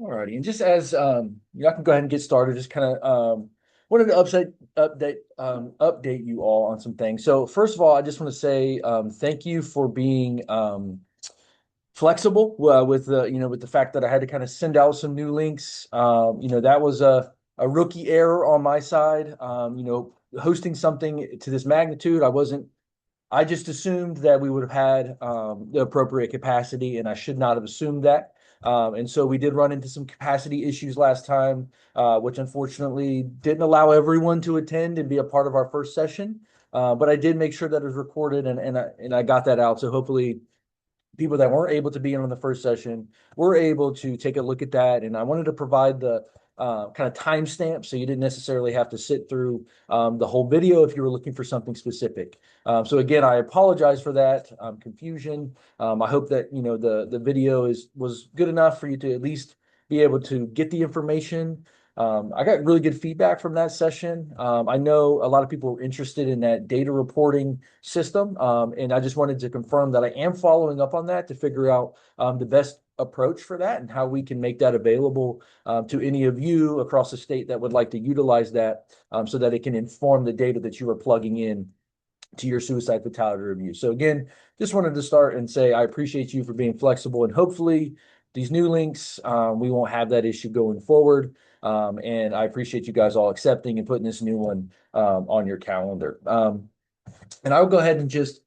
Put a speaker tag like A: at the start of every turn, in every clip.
A: Alrighty, and just as I can go ahead and get started. Just kind of wanted to update you all on some things. So first of all, I just want to say thank you for being flexible with the fact that I had to kind of send out some new links. That was a rookie error on my side. Hosting something to this magnitude, I just assumed that we would have had the appropriate capacity, and I should not have assumed that. And so we did run into some capacity issues last time, which unfortunately didn't allow everyone to attend and be a part of our first session. But I did make sure that it was recorded, and I got that out. So hopefully people that weren't able to be in on the first session were able to take a look at that. And I wanted to provide the kind of timestamp so you didn't necessarily have to sit through the whole video if you were looking for something specific. So again, I apologize for that confusion. I hope that the video was good enough for you to at least be able to get the information. I got really good feedback from that session. I know a lot of people were interested in that data reporting system, and I just wanted to confirm that I am following up on that to figure out the best approach for that and how we can make that available to any of you across the state that would like to utilize that so that it can inform the data that you are plugging in to your suicide fatality review. So again, just wanted to start and say I appreciate you for being flexible, and hopefully these new links, we won't have that issue going forward. And I appreciate you guys all accepting and putting this new one on your calendar. And I'll go ahead and just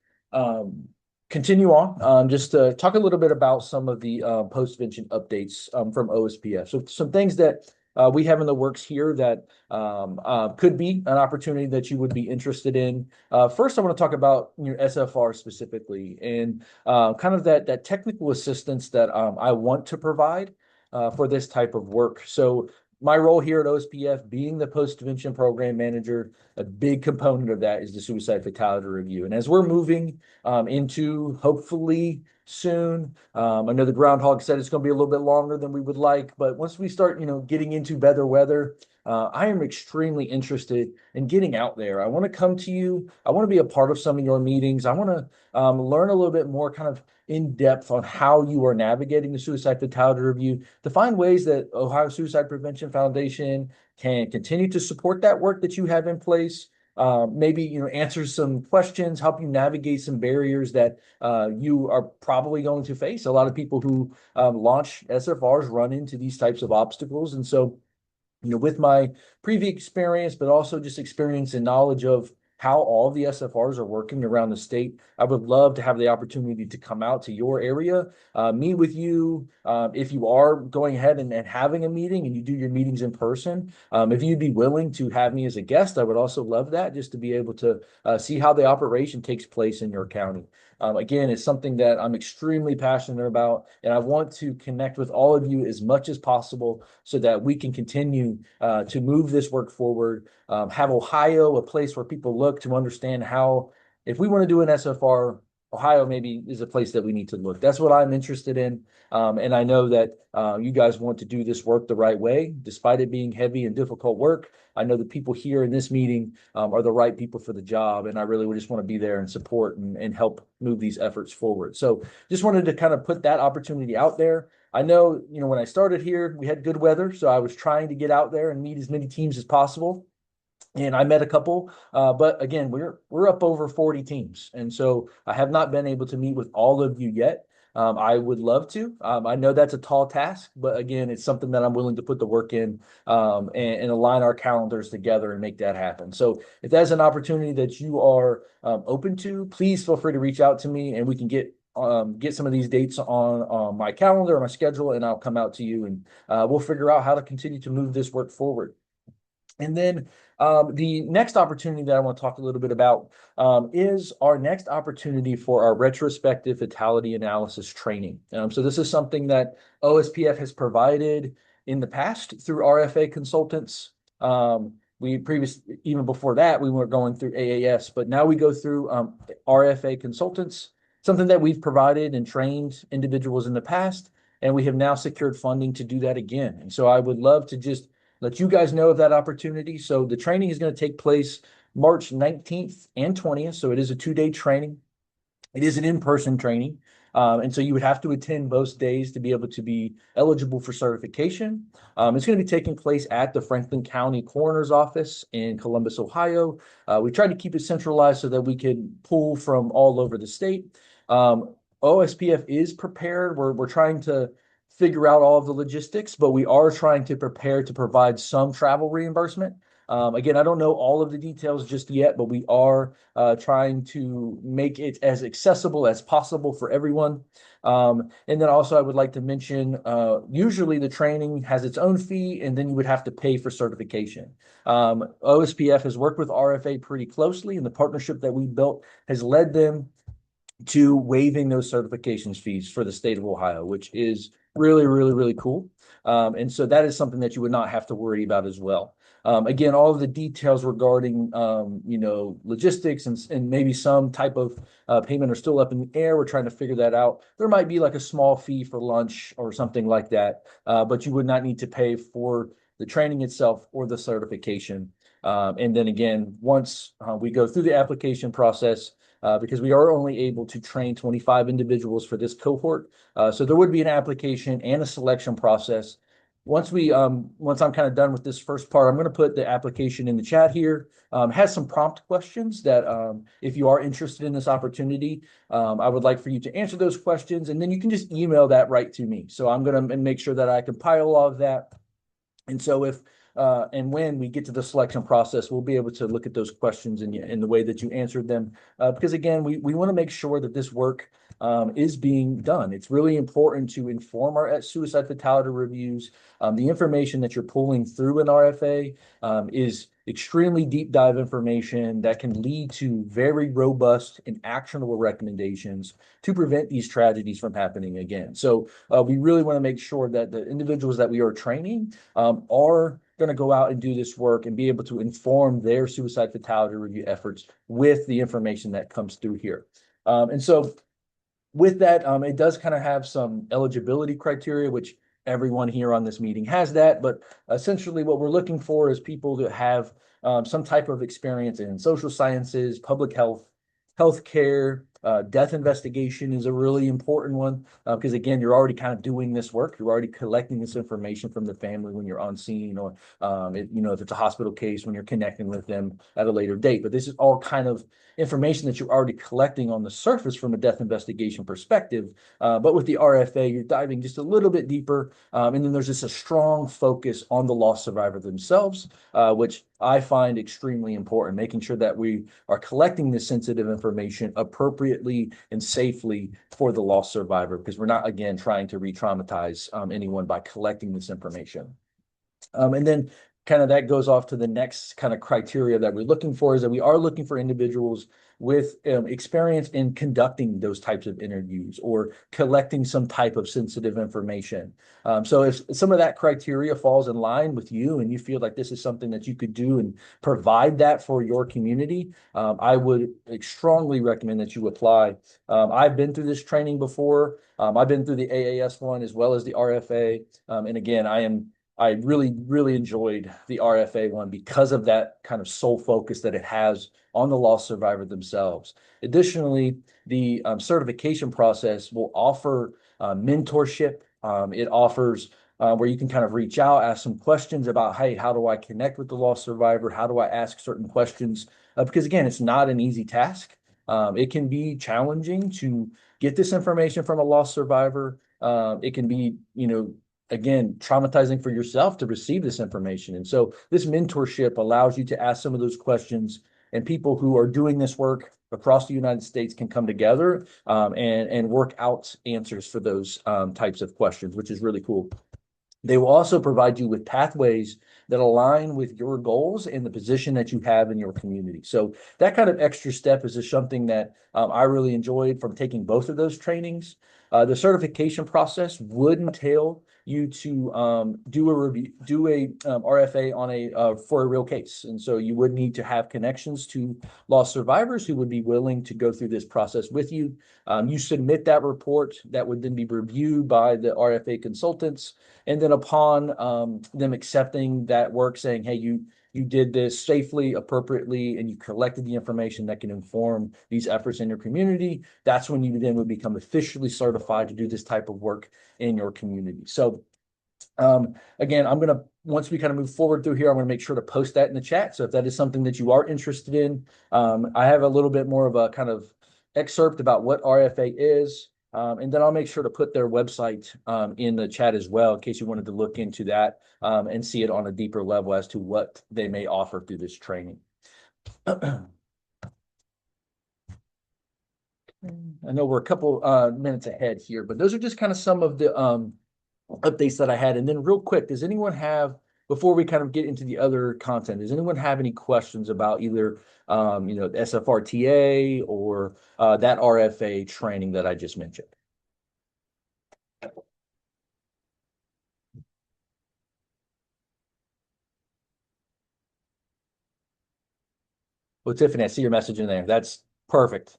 A: continue on, just to talk a little bit about some of the postvention updates from OSPF. So some things that we have in the works here that could be an opportunity that you would be interested in. First, I want to talk about your SFR specifically and kind of that technical assistance that I want to provide for this type of work. So my role here at OSPF, being the postvention program manager, a big component of that is the suicide fatality review. And as we're moving into hopefully soon, I know the groundhog said it's going to be a little bit longer than we would like, but once we start, getting into better weather, I am extremely interested in getting out there. I want to come to you. I want to be a part of some of your meetings. I want to learn a little bit more kind of in depth on how you are navigating the suicide fatality review to find ways that Ohio Suicide Prevention Foundation can continue to support that work that you have in place. Maybe answer some questions, help you navigate some barriers that you are probably going to face. A lot of people who launch SFRs run into these types of obstacles, and so with my previous experience, but also just experience and knowledge of how all the SFRs are working around the state, I would love to have the opportunity to come out to your area, meet with you. If you are going ahead and having a meeting and you do your meetings in person, if you'd be willing to have me as a guest, I would also love that, just to be able to see how the operation takes place in your county. Again, it's something that I'm extremely passionate about, and I want to connect with all of you as much as possible so that we can continue to move this work forward. Have Ohio a place where people look to understand how, if we want to do an SFR, Ohio maybe is a place that we need to look. That's what I'm interested in. And I know that you guys want to do this work the right way, despite it being heavy and difficult work. I know the people here in this meeting are the right people for the job, and I really would just want to be there and support and help move these efforts forward. So just wanted to kind of put that opportunity out there. I know, when I started here, we had good weather, so I was trying to get out there and meet as many teams as possible. And I met a couple, but again, we're up over 40 teams, and so I have not been able to meet with all of you yet. I would love to. I know that's a tall task, but again, it's something that I'm willing to put the work in, and align our calendars together and make that happen. So if that's an opportunity that you are open to, please feel free to reach out to me, and we can get some of these dates on my calendar or my schedule, and I'll come out to you, and we'll figure out how to continue to move this work forward. And then the next opportunity that I want to talk a little bit about is our next opportunity for our retrospective fatality analysis training. So this is something that OSPF has provided in the past through RFA consultants. We previously, even before that, we were going through AAS, but now we go through RFA consultants, something that we've provided and trained individuals in the past, and we have now secured funding to do that again. And so I would love to just let you guys know of that opportunity. So the training is going to take place March 19th and 20th. So it is a 2-day training. It is an in-person training. And so you would have to attend both days to be able to be eligible for certification. It's going to be taking place at the Franklin County Coroner's Office in Columbus, Ohio. We tried to keep it centralized so that we could pull from all over the state. OSPF is prepared. We're trying to figure out all of the logistics, but we are trying to prepare to provide some travel reimbursement. Again, I don't know all of the details just yet, but we are trying to make it as accessible as possible for everyone. And then also I would like to mention, usually the training has its own fee, and then you would have to pay for certification. OSPF has worked with RFA pretty closely, and the partnership that we built has led them to waiving those certifications fees for the state of Ohio, which is really, really, really cool. And so that is something that you would not have to worry about as well. Again, all of the details regarding, logistics and maybe some type of payment are still up in the air. We're trying to figure that out. There might be like a small fee for lunch or something like that, but you would not need to pay for the training itself or the certification. And then again, once we go through the application process, because we are only able to train 25 individuals for this cohort. So there would be an application and a selection process. Once I'm kind of done with this first part, I'm going to put the application in the chat here. Has some prompt questions that if you are interested in this opportunity, I would like for you to answer those questions, and then you can just email that right to me. So I'm going to make sure that I compile all of that. And so if and when we get to the selection process, we'll be able to look at those questions in the way that you answered them. Because again, we want to make sure that this work is being done. It's really important to inform our suicide fatality reviews. The information that you're pulling through an RFA is extremely deep dive information that can lead to very robust and actionable recommendations to prevent these tragedies from happening again. So we really want to make sure that the individuals that we are training are going to go out and do this work and be able to inform their suicide fatality review efforts with the information that comes through here. And so with that, it does kind of have some eligibility criteria, which everyone here on this meeting has that. But essentially what we're looking for is people that have some type of experience in social sciences, public health, healthcare. Death investigation is a really important one because again, you're already kind of doing this work. You're already collecting this information from the family when you're on scene, or if it's a hospital case, when you're connecting with them at a later date. But this is all kind of information that you're already collecting on the surface from a death investigation perspective. But with the RFA, you're diving just a little bit deeper. And then there's just a strong focus on the lost survivor themselves, which I find extremely important, making sure that we are collecting this sensitive information appropriately and safely for the lost survivor, because we're not, again, trying to re-traumatize anyone by collecting this information. And then kind of that goes off to the next kind of criteria that we're looking for, is that we are looking for individuals with experience in conducting those types of interviews or collecting some type of sensitive information. So if some of that criteria falls in line with you and you feel like this is something that you could do and provide that for your community, I would strongly recommend that you apply. I've been through this training before. I've been through the AAS one as well as the RFA. And again, I really, really enjoyed the RFA one because of that kind of sole focus that it has on the lost survivor themselves. Additionally, the certification process will offer mentorship. It offers where you can kind of reach out, ask some questions about, hey, how do I connect with the lost survivor? How do I ask certain questions? Because again, it's not an easy task. It can be challenging to get this information from a lost survivor. It can be, again, traumatizing for yourself to receive this information. And so this mentorship allows you to ask some of those questions, and people who are doing this work across the United States can come together and work out answers for those types of questions, which is really cool. They will also provide you with pathways that align with your goals and the position that you have in your community. So that kind of extra step is just something that I really enjoyed from taking both of those trainings. The certification process would entail you to do a review, RFA on for a real case, and so you would need to have connections to lost survivors who would be willing to go through this process with you. You submit that report that would then be reviewed by the RFA consultants, and then upon them accepting that work, saying, "Hey, you did this safely, appropriately, and you collected the information that can inform these efforts in your community, that's when you then would become officially certified to do this type of work in your community. So again, once we kind of move forward through here, I'm going to make sure to post that in the chat. So if that is something that you are interested in, I have a little bit more of a kind of excerpt about what RFA is. And then I'll make sure to put their website in the chat as well, in case you wanted to look into that and see it on a deeper level as to what they may offer through this training. I know we're a couple minutes ahead here, but those are just kind of some of the updates that I had. And then real quick, does anyone have, before we kind of get into the other content, does anyone have any questions about either, the SFRTA or that RFA training that I just mentioned? Well, Tiffany, I see your message in there. That's perfect.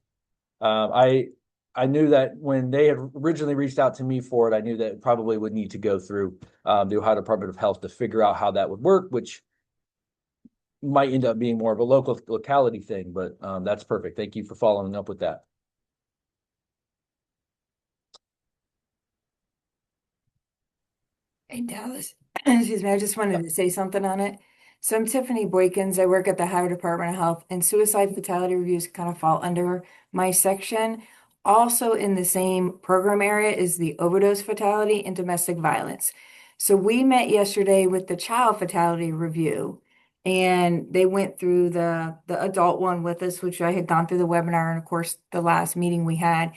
A: I knew that when they had originally reached out to me for it, I knew that it probably would need to go through the Ohio Department of Health to figure out how that would work, which might end up being more of a locality thing, but that's perfect. Thank you for following up with that.
B: Hey, Dallas, excuse me, I just wanted to say something on it. So I'm Tiffany Boykins. I work at the Ohio Department of Health, and suicide fatality reviews kind of fall under my section. Also in the same program area is the overdose fatality and domestic violence. So we met yesterday with the child fatality review, and they went through the adult one with us, which I had gone through the webinar, and of course the last meeting we had.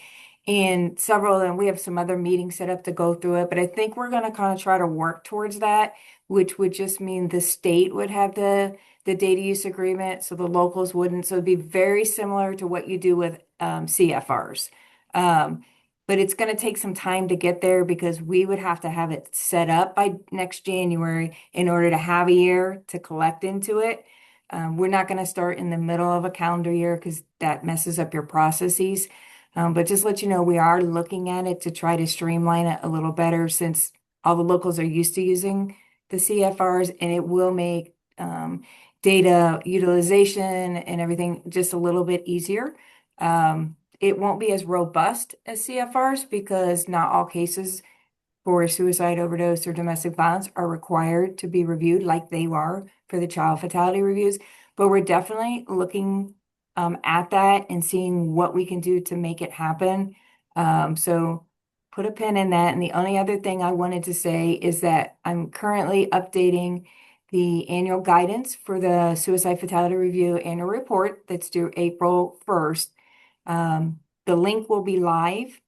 B: And several of them, we have some other meetings set up to go through it, but I think we're going to kind of try to work towards that, which would just mean the state would have the data use agreement, so the locals wouldn't. So it'd be very similar to what you do with CFRs. Um, but it's going to take some time to get there because we would have to have it set up by next January in order to have a year to collect into it. We're not going to start in the middle of a calendar year because that messes up your processes. But just let you know, we are looking at it to try to streamline it a little better since all the locals are used to using the CFRs, and it will make data utilization and everything just a little bit easier. It won't be as robust as CFRs because not all cases for suicide, overdose, or domestic violence are required to be reviewed like they are for the child fatality reviews. But we're definitely looking at that and seeing what we can do to make it happen. So put a pin in that. And the only other thing I wanted to say is that I'm currently updating the annual guidance for the Suicide Fatality Review annual report that's due April 1st. The link will be live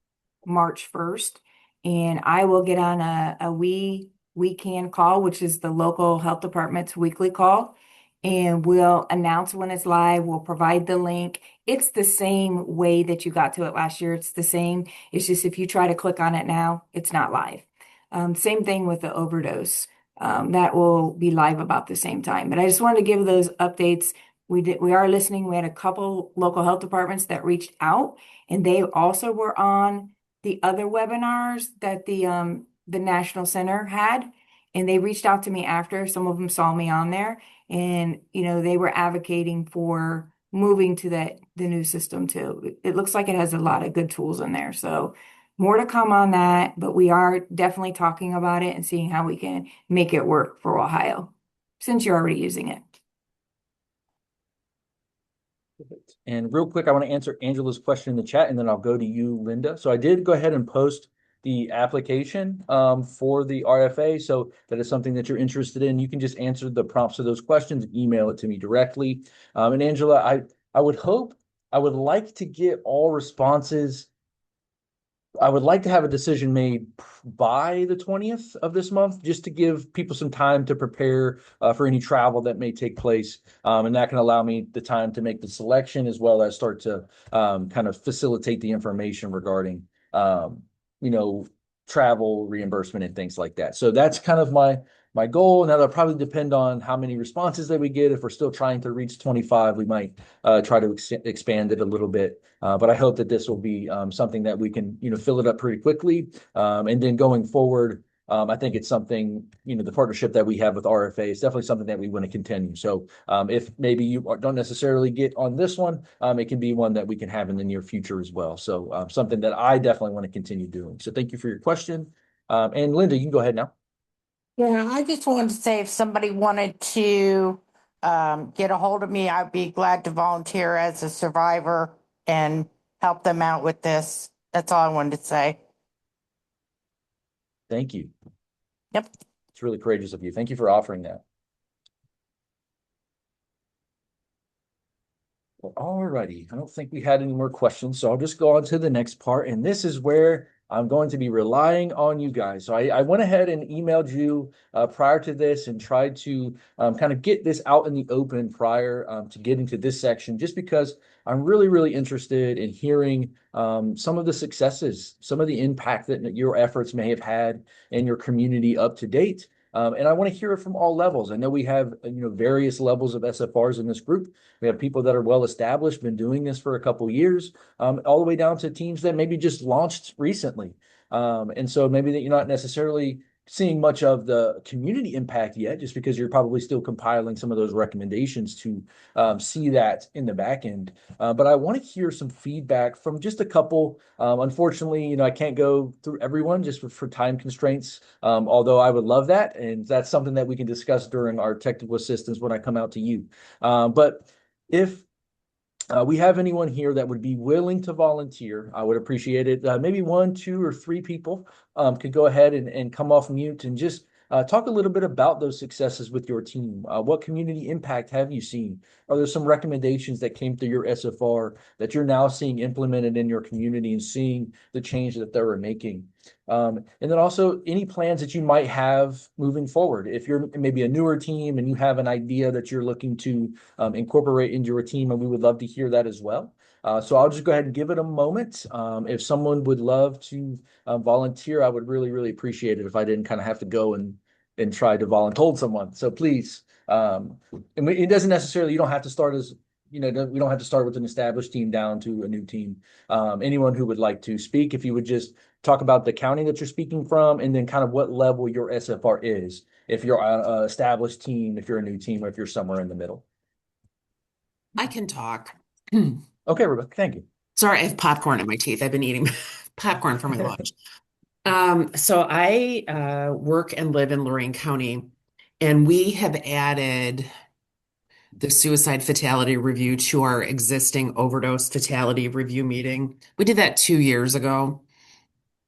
B: March 1st, and I will get on a We Can call, which is the local health department's weekly call, and we'll announce when it's live. We'll provide the link. It's the same way that you got to it last year. It's the same. It's just if you try to click on it now, it's not live. Same thing with the overdose. That will be live about the same time. But I just wanted to give those updates. We are listening. We had a couple local health departments that reached out, and they also were on the other webinars that the National Center had, and they reached out to me after. Some of them saw me on there, and they were advocating for moving to the new system too. It looks like it has a lot of good tools in there. So more to come on that, but we are definitely talking about it and seeing how we can make it work for Ohio, since you're already using it.
A: And real quick, I want to answer Angela's question in the chat, and then I'll go to you, Linda. So I did go ahead and post the application for the RFA. So that is something that you're interested in. You can just answer the prompts of those questions and email it to me directly. And Angela, I would like to get all responses. I would like to have a decision made by the 20th of this month, just to give people some time to prepare for any travel that may take place. And that can allow me the time to make the selection as well as start to kind of facilitate the information regarding, travel reimbursement and things like that. So that's kind of my goal. Now, that'll probably depend on how many responses that we get. If we're still trying to reach 25, we might try to expand it a little bit. But I hope that this will be something that we can, fill it up pretty quickly. And then going forward, I think it's something, the partnership that we have with RFA is definitely something that we want to continue. So if maybe you don't necessarily get on this one, it can be one that we can have in the near future as well. So something that I definitely want to continue doing. So thank you for your question. And Linda, you can go ahead now.
C: Yeah, I just wanted to say if somebody wanted to get a hold of me, I'd be glad to volunteer as a survivor and help them out with this. That's all I wanted to say.
A: Thank you.
C: Yep.
A: It's really courageous of you. Thank you for offering that. Well, all righty. I don't think we had any more questions, so I'll just go on to the next part. And this is where I'm going to be relying on you guys. So I went ahead and emailed you prior to this and tried to kind of get this out in the open prior to getting to this section, just because I'm really, really interested in hearing some of the successes, some of the impact that your efforts may have had in your community up to date. And I want to hear it from all levels. I know we have, various levels of SFRs in this group. We have people that are well established, been doing this for a couple years, all the way down to teams that maybe just launched recently. And so maybe that you're not necessarily seeing much of the community impact yet, just because you're probably still compiling some of those recommendations to see that in the back end. But I want to hear some feedback from just a couple. Unfortunately, I can't go through everyone just for time constraints, although I would love that. And that's something that we can discuss during our technical assistance when I come out to you. But if we have anyone here that would be willing to volunteer, I would appreciate it. Maybe one, two, or three people could go ahead and come off mute and just talk a little bit about those successes with your team. What community impact have you seen? Are there some recommendations that came through your SFR that you're now seeing implemented in your community and seeing the change that they were making? And then also any plans that you might have moving forward. If you're maybe a newer team and you have an idea that you're looking to incorporate into your team, and we would love to hear that as well. So I'll just go ahead and give it a moment. If someone would love to volunteer, I would really, really appreciate it if I didn't kind of have to go and try to volunteer someone. So please, it doesn't necessarily, you don't have to start as, we don't have to start with an established team down to a new team. Anyone who would like to speak, if you would just talk about the county that you're speaking from, and then kind of what level your SFR is. If you're an established team, if you're a new team, or if you're somewhere in the middle.
D: I can talk.
A: Okay, Rebecca, thank you.
D: Sorry, I have popcorn in my teeth. I've been eating popcorn for my lunch. So I work and live in Lorain County, and we have added the suicide fatality review to our existing overdose fatality review meeting. We did that 2 years ago.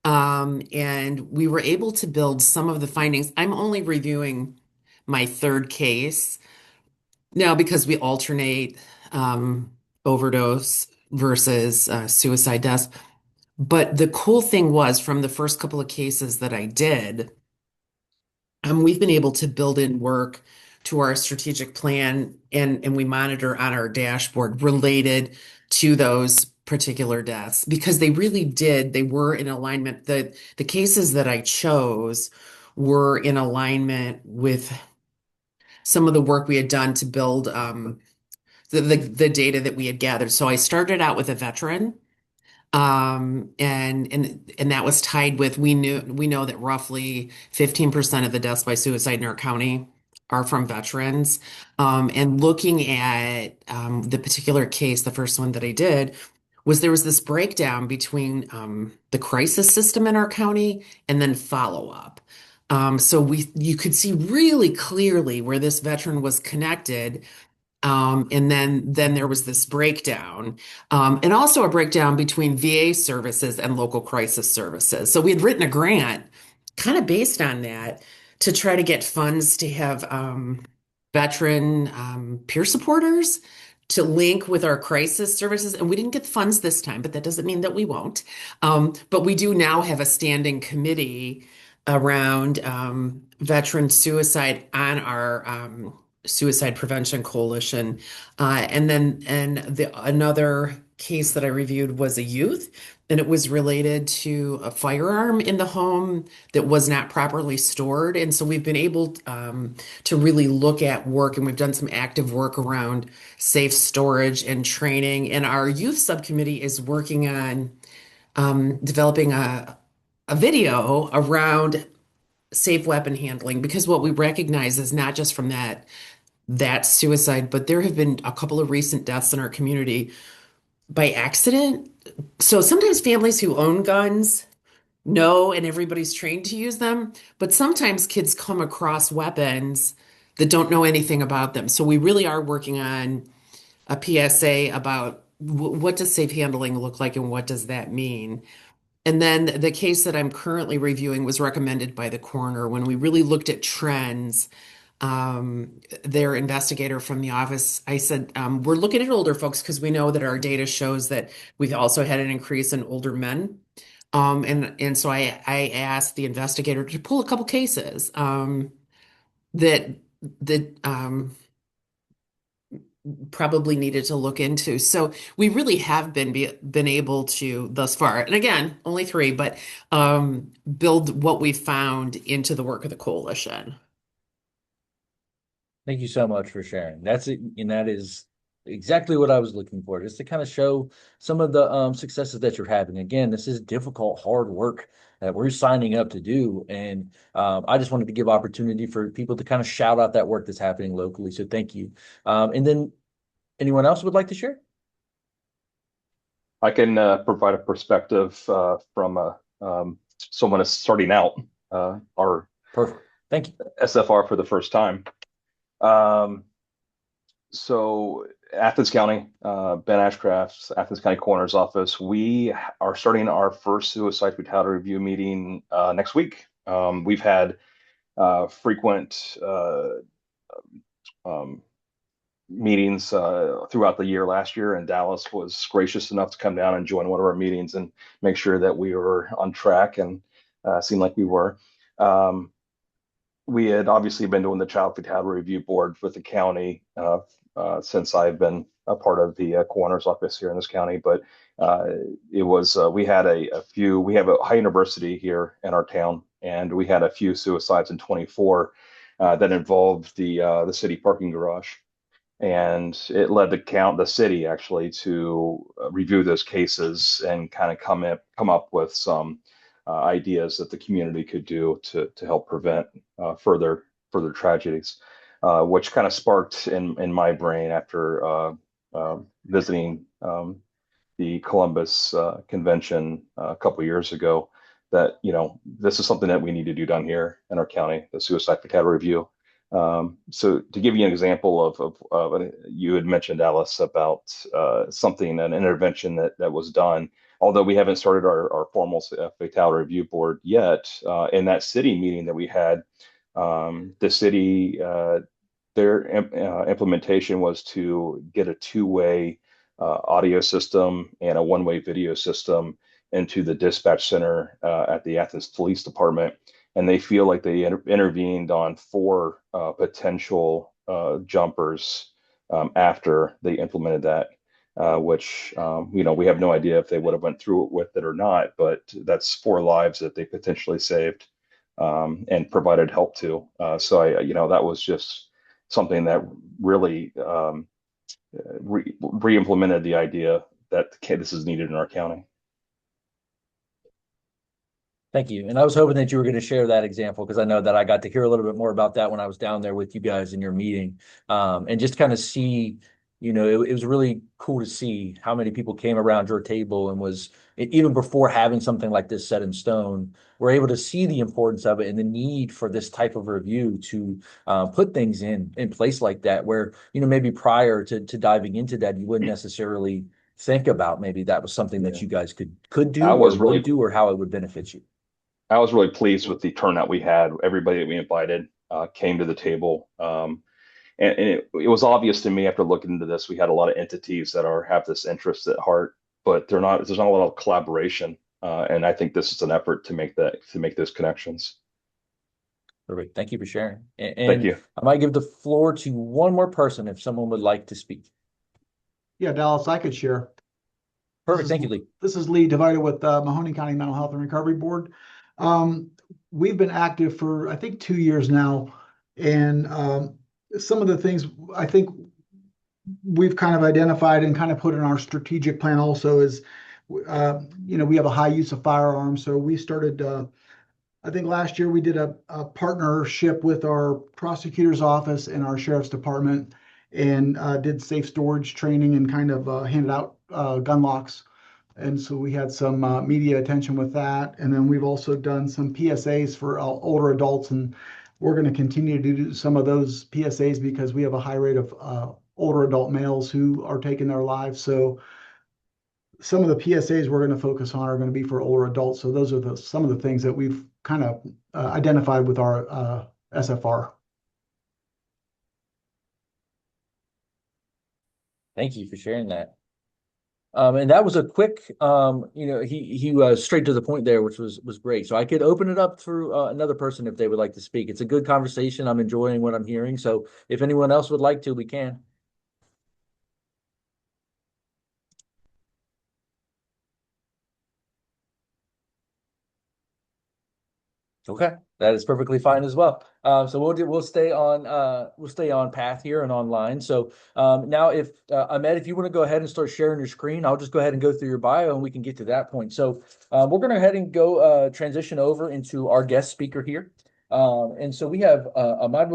D: And we were able to build some of the findings. I'm only reviewing my third case now because we alternate overdose versus suicide deaths. But the cool thing was from the first couple of cases that I did, we've been able to build in work to our strategic plan and we monitor on our dashboard related to those particular deaths because they really did, they were in alignment. The cases that I chose were in alignment with some of the work we had done to build the data that we had gathered. So I started out with a veteran. And that was tied with we know that roughly 15% of the deaths by suicide in our county are from veterans. And looking at the particular case, the first one that I did there was this breakdown between the crisis system in our county and then follow up. So you could see really clearly where this veteran was connected and then there was this breakdown, and also a breakdown between VA services and local crisis services. So we had written a grant kind of based on that to try to get funds to have veteran peer supporters to link with our crisis services. And we didn't get the funds this time, but that doesn't mean that we won't. But we do now have a standing committee around veteran suicide on our Suicide Prevention Coalition. Another case that I reviewed was a youth, and it was related to a firearm in the home that was not properly stored. And so we've been able to really look at work, and we've done some active work around safe storage and training. And our youth subcommittee is working on developing a video around safe weapon handling, because what we recognize is not just from that suicide, but there have been a couple of recent deaths in our community by accident. So sometimes families who own guns know and everybody's trained to use them, but sometimes kids come across weapons that don't know anything about them. So we really are working on a PSA about what does safe handling look like and what does that mean? And then the case that I'm currently reviewing was recommended by the coroner when we really looked at trends. Their investigator from the office, I said, we're looking at older folks because we know that our data shows that we've also had an increase in older men. And so I asked the investigator to pull a couple cases that probably needed to look into. So we really have been able to thus far, and again, only three, but build what we found into the work of the coalition.
A: Thank you so much for sharing. That's it, and that is exactly what I was looking for, just to kind of show some of the successes that you're having. Again, this is difficult, hard work that we're signing up to do, and I just wanted to give opportunity for people to kind of shout out that work that's happening locally. So thank you. And then anyone else would like to share?
E: I can provide a perspective from someone is starting out our
A: Perfect. Thank you.
E: SFR for the first time. So Athens County, Ben Ashcraft's Athens County Coroner's Office, we are starting our first suicide fatality review meeting next week. We've had frequent meetings throughout the year last year, and Dallas was gracious enough to come down and join one of our meetings and make sure that we were on track, and seemed like we were. We had obviously been doing the Child Fatality Review Board with the county since I've been a part of the coroner's office here in this county, but it was we had we have a high university here in our town, and we had a few suicides in 24 that involved the city parking garage. And it led the city actually to review those cases and kind of come up with some ideas that the community could do to help prevent further tragedies, which kind of sparked in my brain after visiting the Columbus Convention a couple years ago, that this is something that we need to do down here in our county, the suicide fatality review. So to give you an example of you had mentioned, Alice, about an intervention that was done. Although we haven't started our formal fatality review board yet, in that city meeting that we had, the city, their implementation was to get a two-way audio system and a one-way video system into the dispatch center at the Athens Police Department. And they feel like they intervened on 4 potential jumpers after they implemented that, which we have no idea if they would have went through with it or not, but that's 4 lives that they potentially saved and provided help to. So that was just something that really re-implemented the idea that this is needed in our county.
A: Thank you. And I was hoping that you were going to share that example, because I know that I got to hear a little bit more about that when I was down there with you guys in your meeting, and just kind of see, it was really cool to see how many people came around your table and even before having something like this set in stone, we're able to see the importance of it and the need for this type of review to put things in place like that, where, maybe prior to diving into that, you wouldn't necessarily think about maybe that was something that you guys could do or would do, or how it would benefit you.
E: I was really pleased with the turnout we had. Everybody that we invited came to the table. And it was obvious to me after looking into this, we had a lot of entities that have this interest at heart, but there's not a lot of collaboration. And I think this is an effort to make those connections.
A: Perfect. Thank you for sharing. And
E: Thank you.
A: I might give the floor to one more person if someone would like to speak.
F: Yeah, Dallas, I could share.
A: Perfect. Thank you, Lee.
F: This is Lee, divided with Mahoning County Mental Health and Recovery Board. We've been active for, I think, 2 years now. And some of the things I think we've kind of identified and kind of put in our strategic plan also is, we have a high use of firearms. So we started I think last year we did a partnership with our prosecutor's office and our sheriff's department and did safe storage training and kind of handed out gun locks. And so we had some media attention with that. And then we've also done some PSAs for older adults. And we're going to continue to do some of those PSAs because we have a high rate of older adult males who are taking their lives. So some of the PSAs we're going to focus on are going to be for older adults. So those are some of the things that we've kind of identified with our SFR.
A: Thank you for sharing that. And that was a quick, he was straight to the point there, which was great. So I could open it up through another person if they would like to speak. It's a good conversation. I'm enjoying what I'm hearing. So if anyone else would like to, we can. Okay, that is perfectly fine as well. So we'll stay on path here and online. So now if Ahmed, if you want to go ahead and start sharing your screen, I'll just go ahead and go through your bio and we can get to that point. So we're going to go ahead and go transition over into our guest speaker here. And so we have Ahmed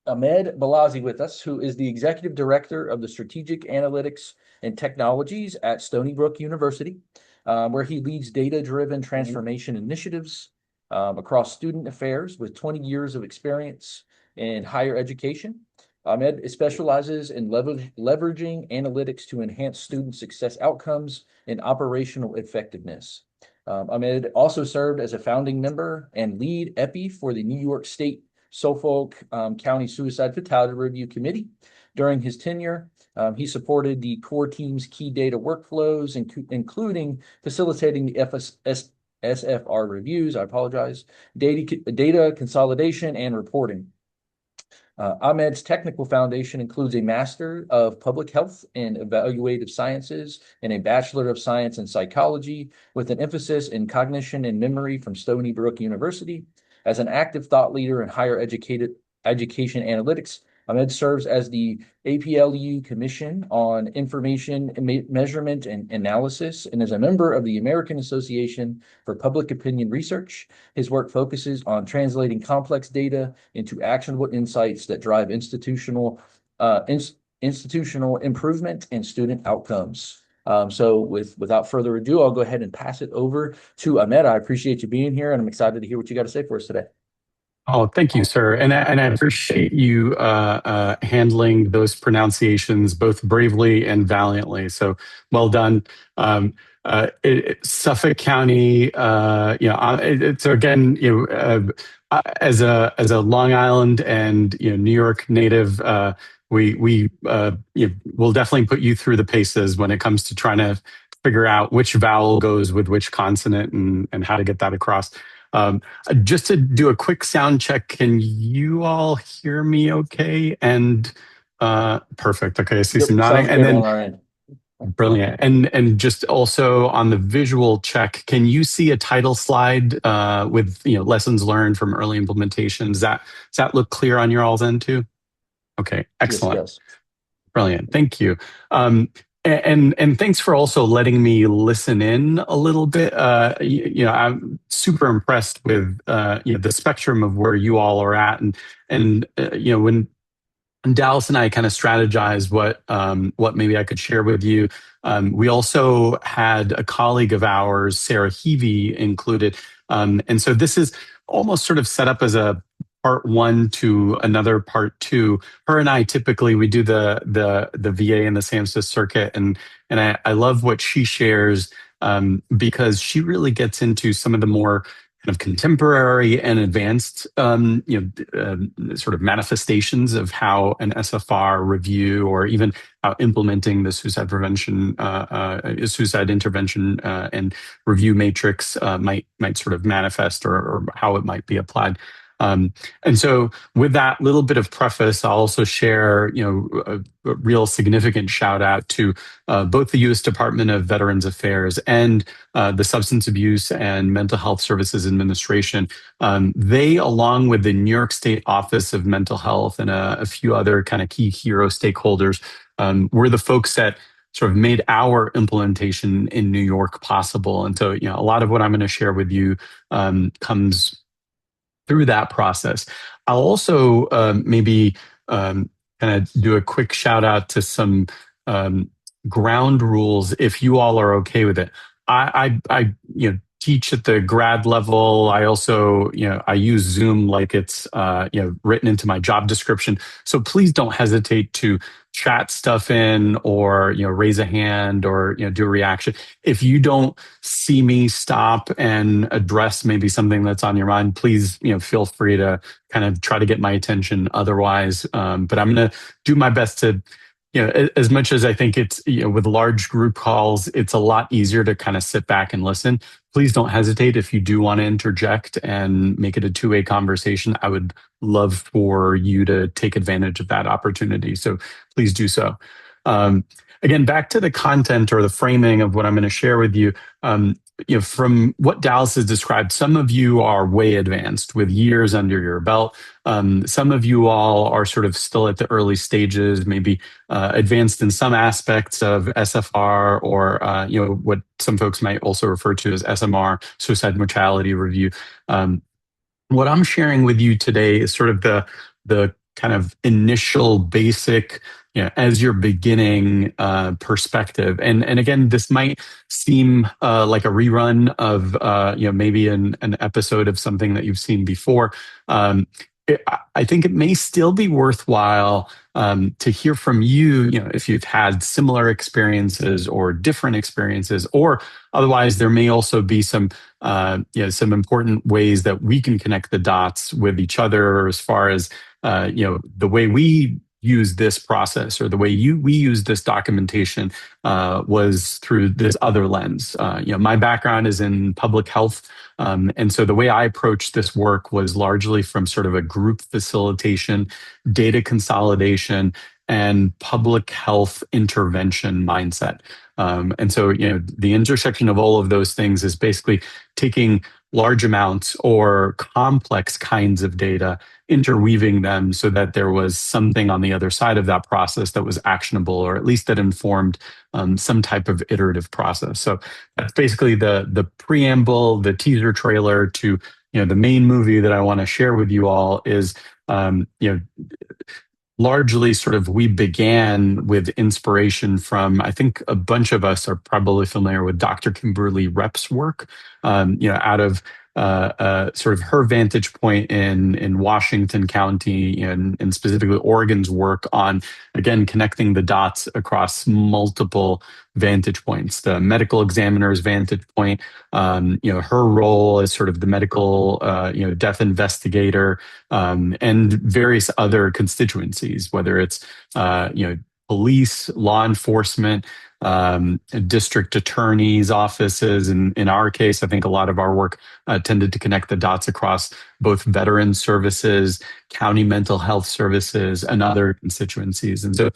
A: Balazi with us, who is the Executive Director of the Strategic Analytics and Technologies at Stony Brook University, where he leads data-driven transformation initiatives across student affairs with 20 years of experience in higher education. Ahmed specializes in leveraging analytics to enhance student success outcomes and operational effectiveness. Ahmed also served as a founding member and lead EPI for the New York State Suffolk County Suicide Fatality Review Committee. During his tenure, he supported the core team's key data workflows, including facilitating the SFR reviews, data consolidation and reporting. Ahmed's technical foundation includes a Master of Public Health and Evaluative Sciences and a Bachelor of Science in Psychology with an emphasis in cognition and memory from Stony Brook University. As an active thought leader in higher education analytics, Ahmed serves as the APLU Commission on Information Measurement and Analysis and is a member of the American Association for Public Opinion Research. His work focuses on translating complex data into actionable insights that drive institutional improvement and student outcomes. So without further ado, I'll go ahead and pass it over to Ahmed. I appreciate you being here, and I'm excited to hear what you got to say for us today.
G: Oh, thank you, sir. And I appreciate you handling those pronunciations both bravely and valiantly. So well done. Suffolk County, it's again, as a Long Island and New York native, we will definitely put you through the paces when it comes to trying to figure out which vowel goes with which consonant and how to get that across. Just to do a quick sound check, can you all hear me okay? And perfect. Okay, I see some nodding. And then brilliant. And just also on the visual check, can you see a title slide with lessons learned from early implementation? Does that look clear on your all's end too? Okay, excellent.
A: Yes.
G: Brilliant. Thank you. And thanks for also letting me listen in a little bit. I'm super impressed with the spectrum of where you all are at, and when Dallas and I kind of strategized what maybe I could share with you. We also had a colleague of ours, Sarah Heavey, included, and so this is almost sort of set up as a part one to another part two. Her and I typically we do the VA and the SAMHSA circuit, and I love what she shares because she really gets into some of the more kind of contemporary and advanced sort of manifestations of how an SFR review or even how implementing the suicide prevention, suicide intervention and review matrix might sort of manifest or how it might be applied. And so with that little bit of preface, I'll also share, a real significant shout out to both the U.S. Department of Veterans Affairs and the Substance Abuse and Mental Health Services Administration. They, along with the New York State Office of Mental Health and a few other kind of key hero stakeholders, were the folks that sort of made our implementation in New York possible. And so, a lot of what I'm going to share with you comes through that process. I'll also maybe kind of do a quick shout out to some ground rules if you all are okay with it. I teach at the grad level. I also, I use Zoom like it's, written into my job description. So please don't hesitate to chat stuff in or, raise a hand or, do a reaction. If you don't see me stop and address maybe something that's on your mind, please, feel free to kind of try to get my attention otherwise. But I'm going to do my best to, as much as I think it's, with large group calls, it's a lot easier to kind of sit back and listen. Please don't hesitate if you do want to interject and make it a two-way conversation. I would love for you to take advantage of that opportunity. So please do so. Again, back to the content or the framing of what I'm going to share with you. From what Dallas has described, some of you are way advanced with years under your belt. Some of you all are sort of still at the early stages, maybe advanced in some aspects of SFR or what some folks might also refer to as SMR, suicide mortality review. What I'm sharing with you today is sort of the kind of initial basic, as you're beginning perspective. And again, this might seem like a rerun of maybe an episode of something that you've seen before. I think it may still be worthwhile to hear from you, if you've had similar experiences or different experiences, or otherwise there may also be some important ways that we can connect the dots with each other as far as the way we use this process or the way we use this documentation was through this other lens. My background is in public health. And so the way I approached this work was largely from sort of a group facilitation, data consolidation, and public health intervention mindset. And so, the intersection of all of those things is basically taking large amounts or complex kinds of data, interweaving them so that there was something on the other side of that process that was actionable, or at least that informed some type of iterative process. So that's basically the preamble, the teaser trailer to the main movie that I want to share with you all is largely sort of we began with inspiration from, I think a bunch of us are probably familiar with Dr. Kimberly Repp's work, out of sort of her vantage point in Washington County and specifically Oregon's work on, again, connecting the dots across multiple vantage points. The medical examiner's vantage point, her role as sort of the medical, death investigator, and various other constituencies, whether it's, police, law enforcement, district attorneys' offices. And in our case, I think a lot of our work tended to connect the dots across both veteran services, county mental health services, and other constituencies. And so,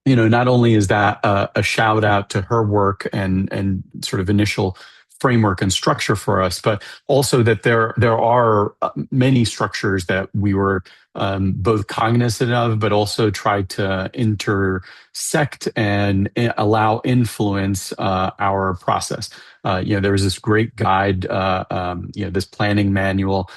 G: not only is that a shout out to her work and sort of initial framework and structure for us, but also that there are many structures that we were both cognizant of, but also tried to intersect and allow influence our process. There was this great guide, this planning manual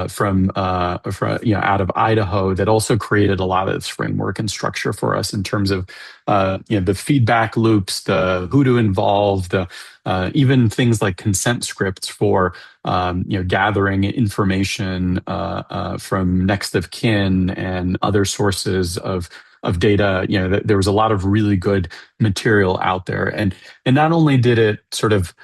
G: from out of Idaho that also created a lot of this framework and structure for us in terms of the feedback loops, the who to involve, the even things like consent scripts for gathering information from next of kin and other sources of data. There was a lot of really good material out there, and not only did it sort of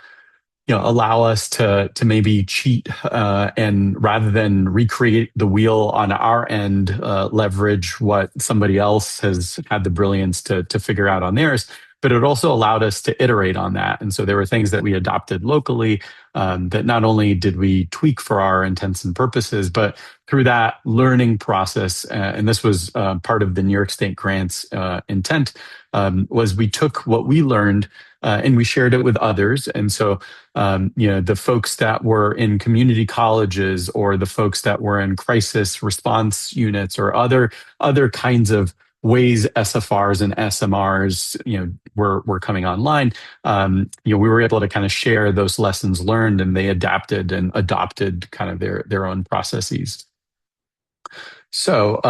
G: allow us to maybe cheat and rather than recreate the wheel on our end, leverage what somebody else has had the brilliance to figure out on theirs. But it also allowed us to iterate on that. And so there were things that we adopted locally that not only did we tweak for our intents and purposes, but through that learning process, and this was part of the New York State grant's intent, was we took what we learned and we shared it with others. And so, the folks that were in community colleges or the folks that were in crisis response units or other kinds of ways SFRs and SMRs, were coming online, we were able to kind of share those lessons learned, and they adapted and adopted kind of their own processes. So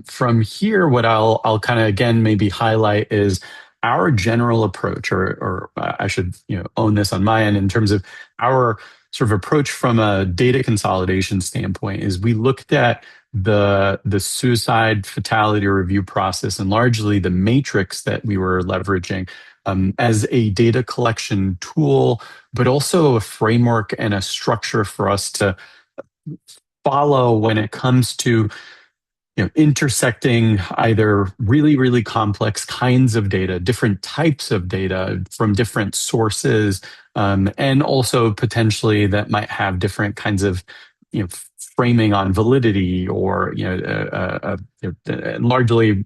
G: from here, what I'll kind of again maybe highlight is our general approach, or I should own this on my end in terms of our sort of approach from a data consolidation standpoint. Is we looked at the suicide fatality review process and largely the matrix that we were leveraging as a data collection tool, but also a framework and a structure for us to follow when it comes to intersecting either really, really complex kinds of data, different types of data from different sources, and also potentially that might have different kinds of framing on validity, or largely,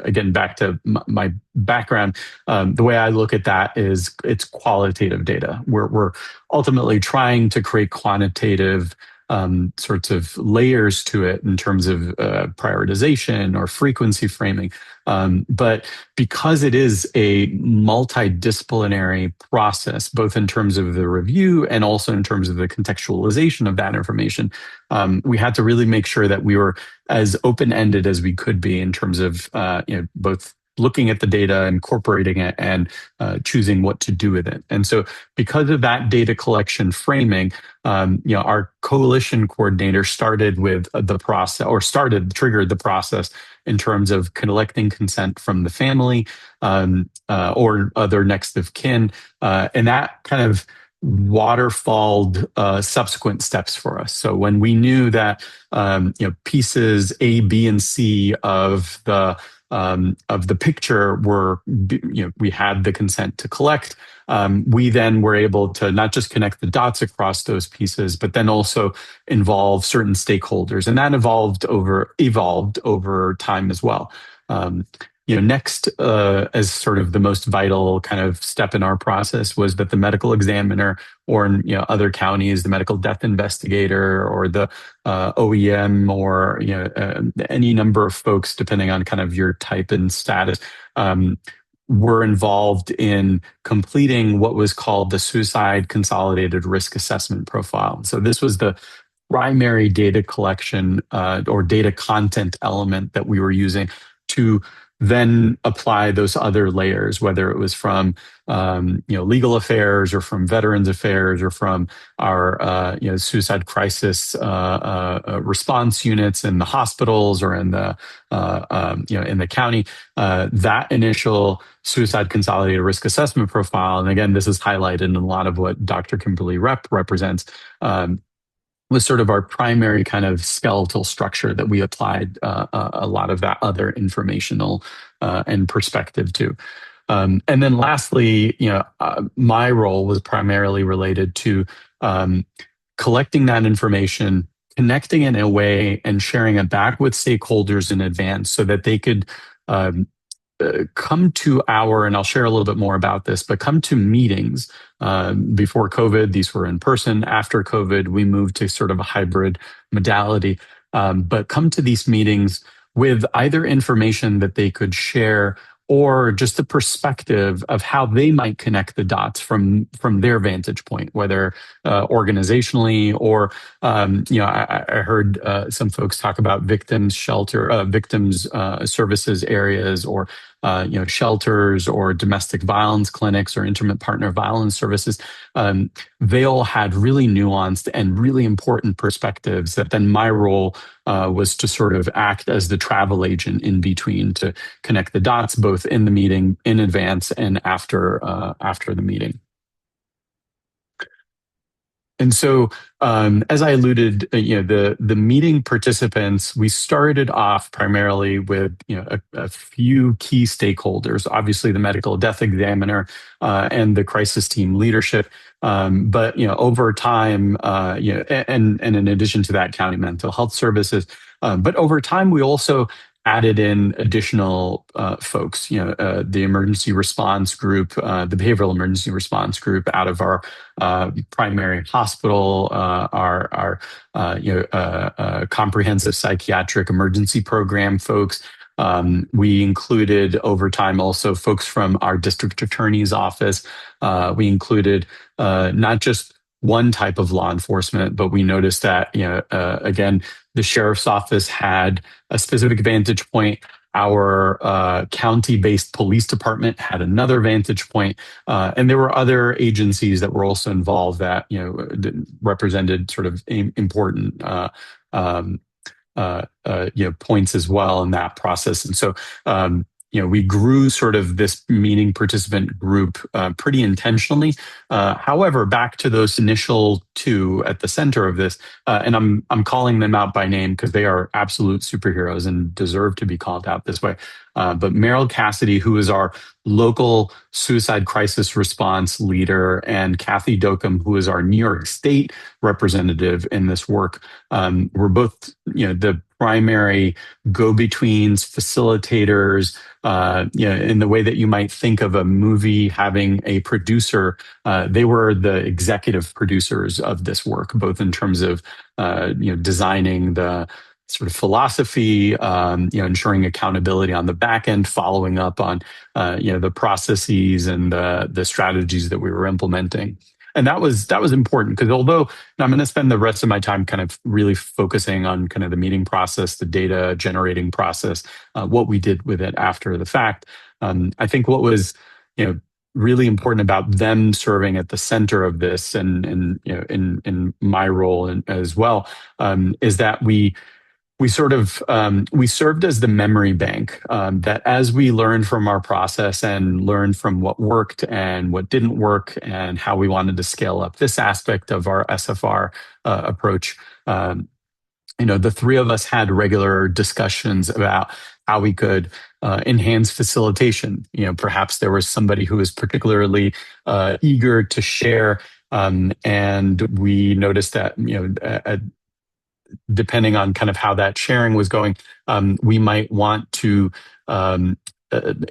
G: again, back to my background, the way I look at that is it's qualitative data. We're ultimately trying to create quantitative sorts of layers to it in terms of prioritization or frequency framing. But because it is a multidisciplinary process, both in terms of the review and also in terms of the contextualization of that information, we had to really make sure that we were as open-ended as we could be in terms of both looking at the data, incorporating it, and choosing what to do with it. And so because of that data collection framing, our coalition coordinator started with the process, or triggered the process in terms of collecting consent from the family or other next of kin. And that kind of waterfalled subsequent steps for us. So when we knew that pieces A, B, and C of the picture were, we had the consent to collect, we then were able to not just connect the dots across those pieces, but then also involve certain stakeholders. And that evolved over time as well. Next, as sort of the most vital kind of step in our process, was that the medical examiner, or in other counties, the medical death investigator, or the OEM, or any number of folks, depending on kind of your type and status, were involved in completing what was called the Suicide Consolidated Risk Assessment Profile. So this was the primary data collection or data content element that we were using to then apply those other layers, whether it was from legal affairs, or from veterans affairs, or from our suicide crisis response units in the hospitals, or in the in the county. That initial suicide consolidated risk assessment profile, and again, this is highlighted in a lot of what Dr. Kimberly represents, was sort of our primary kind of skeletal structure that we applied a lot of that other informational and perspective to. And then lastly, my role was primarily related to collecting that information, connecting it in a way, and sharing it back with stakeholders in advance so that they could come to and I'll share a little bit more about this, but come to meetings. Before COVID, these were in person. After COVID, we moved to sort of a hybrid modality. But come to these meetings with either information that they could share, or just a perspective of how they might connect the dots from their vantage point, whether organizationally, or I heard some folks talk about victims services areas, or shelters, or domestic violence clinics, or intimate partner violence services. They all had really nuanced and really important perspectives that then my role was to sort of act as the travel agent in between, to connect the dots both in the meeting, in advance, and after the meeting. And so, as I alluded, the meeting participants, we started off primarily with a few key stakeholders, obviously the medical death examiner and the crisis team leadership. But over time, and in addition to that, county mental health services. But over time, we also added in additional folks, the emergency response group, the behavioral emergency response group out of our primary hospital, our comprehensive psychiatric emergency program folks, We included over time also folks from our district attorney's office. We included not just one type of law enforcement, but we noticed that, again, the sheriff's office had a specific vantage point. Our county-based police department had another vantage point, and there were other agencies that were also involved that represented sort of important um, points as well in that process. And so, we grew sort of this meeting participant group pretty intentionally. However, back to those initial two at the center of this, and I'm calling them out by name because they are absolute superheroes and deserve to be called out this way. But Meryl Cassidy, who is our local suicide crisis response leader, and Kathy Dokum, who is our New York State representative in this work, were both, the primary go-betweens, facilitators, in the way that you might think of a movie having a producer. They were the executive producers of this work, both in terms of, designing the sort of philosophy, ensuring accountability on the back end, following up on, the processes and the strategies that we were implementing. And that was important because although I'm going to spend the rest of my time kind of really focusing on kind of the meeting process, the data generating process, what we did with it after the fact, I think what was, really important about them serving at the center of this, and in my role as well, is that we served as the memory bank, that as we learned from our process and learned from what worked and what didn't work and how we wanted to scale up this aspect of our SFR approach, the three of us had regular discussions about how we could enhance facilitation. Perhaps there was somebody who was particularly eager to share, and we noticed that, depending on kind of how that sharing was going, we might want to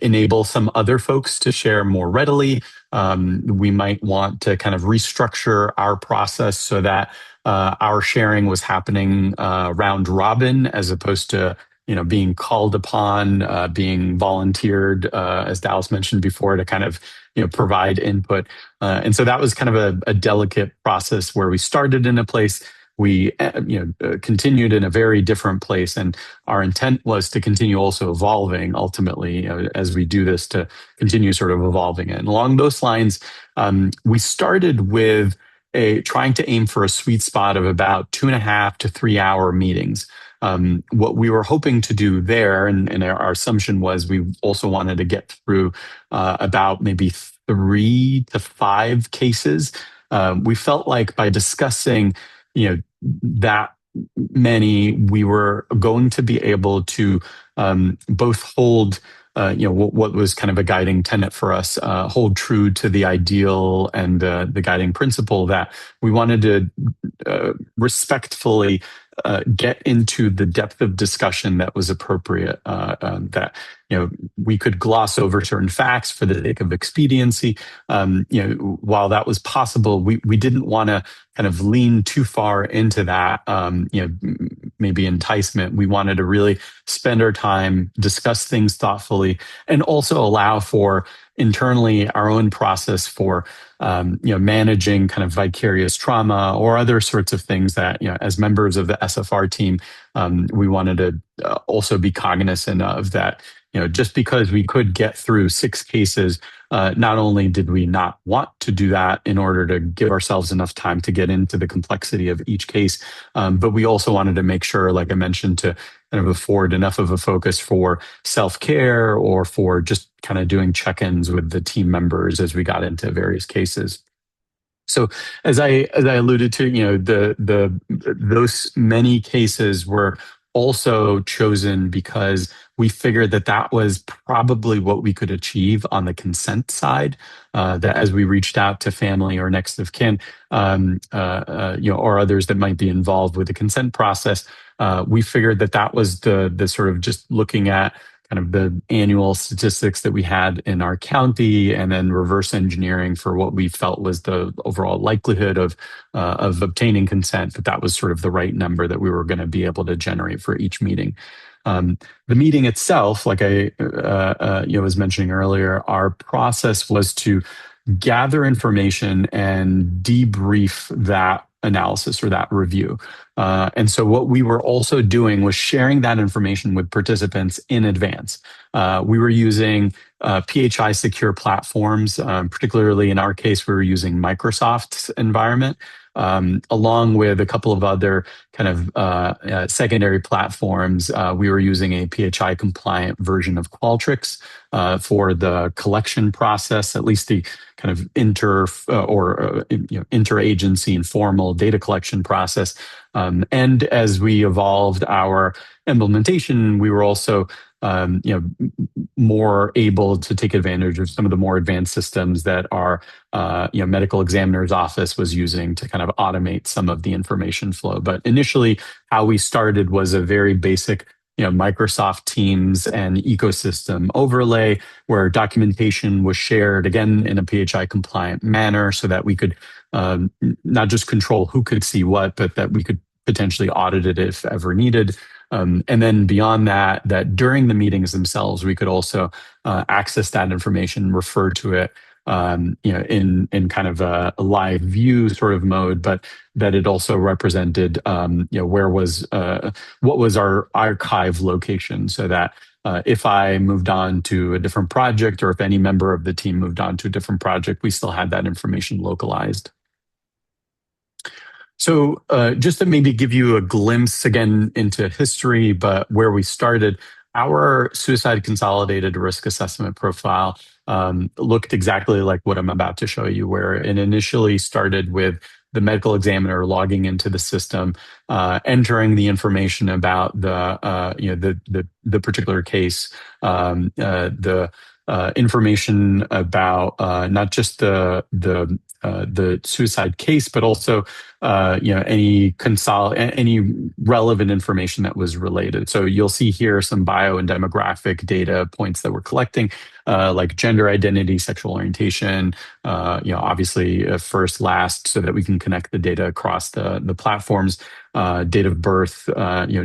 G: enable some other folks to share more readily. We might want to kind of restructure our process so that our sharing was happening round robin as opposed to being called upon, being volunteered, as Dallas mentioned before, to kind of provide input. And so that was kind of a delicate process where we started in a place. We continued in a very different place, and our intent was to continue also evolving ultimately, as we do this, to continue sort of evolving it. And along those lines, we started with trying to aim for a sweet spot of about 2.5 to 3 hour meetings. What we were hoping to do there, and our assumption was we also wanted to get through about maybe 3 to 5 cases. We felt like by discussing that many, we were going to be able to both hold what was kind of a guiding tenet for us, hold true to the ideal and the guiding principle that we wanted to respectfully get into the depth of discussion that was appropriate, that we could gloss over certain facts for the sake of expediency. While that was possible, we didn't want to kind of lean too far into that, maybe enticement. We wanted to really spend our time, discuss things thoughtfully, and also allow for internally our own process for managing kind of vicarious trauma or other sorts of things that, as members of the SFR team, we wanted to also be cognizant of that. Just because we could get through 6 cases, not only did we not want to do that in order to give ourselves enough time to get into the complexity of each case, but we also wanted to make sure, like I mentioned, to kind of afford enough of a focus for self-care or for just kind of doing check-ins with the team members as we got into various cases. So as I alluded to, those many cases were also chosen because we figured that was probably what we could achieve on the consent side. That as we reached out to family or next of kin, or others that might be involved with the consent process, we figured that was the sort of just looking at kind of the annual statistics that we had in our county, and then reverse engineering for what we felt was the overall likelihood of obtaining consent, that was sort of the right number that we were going to be able to generate for each meeting. The meeting itself, like I was mentioning earlier, our process was to gather information and debrief that analysis or that review. And so what we were also doing was sharing that information with participants in advance. We were using PHI secure platforms, particularly in our case, we were using Microsoft's environment, along with a couple of other kind of secondary platforms. We were using a PHI compliant version of Qualtrics for the collection process, at least the kind of interagency informal data collection process. And as we evolved our implementation, we were also more able to take advantage of some of the more advanced systems that our medical examiner's office was using to kind of automate some of the information flow. But initially, how we started was a very basic Microsoft Teams and ecosystem overlay where documentation was shared, again, in a PHI compliant manner so that we could not just control who could see what, but that we could potentially audit it if ever needed. And then beyond that during the meetings themselves, we could also access that information, refer to it, in kind of a live view sort of mode, but that it also represented, what was our archive location, so that if I moved on to a different project, or if any member of the team moved on to a different project, we still had that information localized. So just to maybe give you a glimpse again into history, but where we started, our suicide consolidated risk assessment profile looked exactly like what I'm about to show you, where it initially started with the medical examiner logging into the system, entering the information about the particular case, the information about not just the suicide case, but also any relevant information that was related. So you'll see here some bio and demographic data points that we're collecting, like gender identity, sexual orientation, obviously first, last, so that we can connect the data across the platforms, date of birth,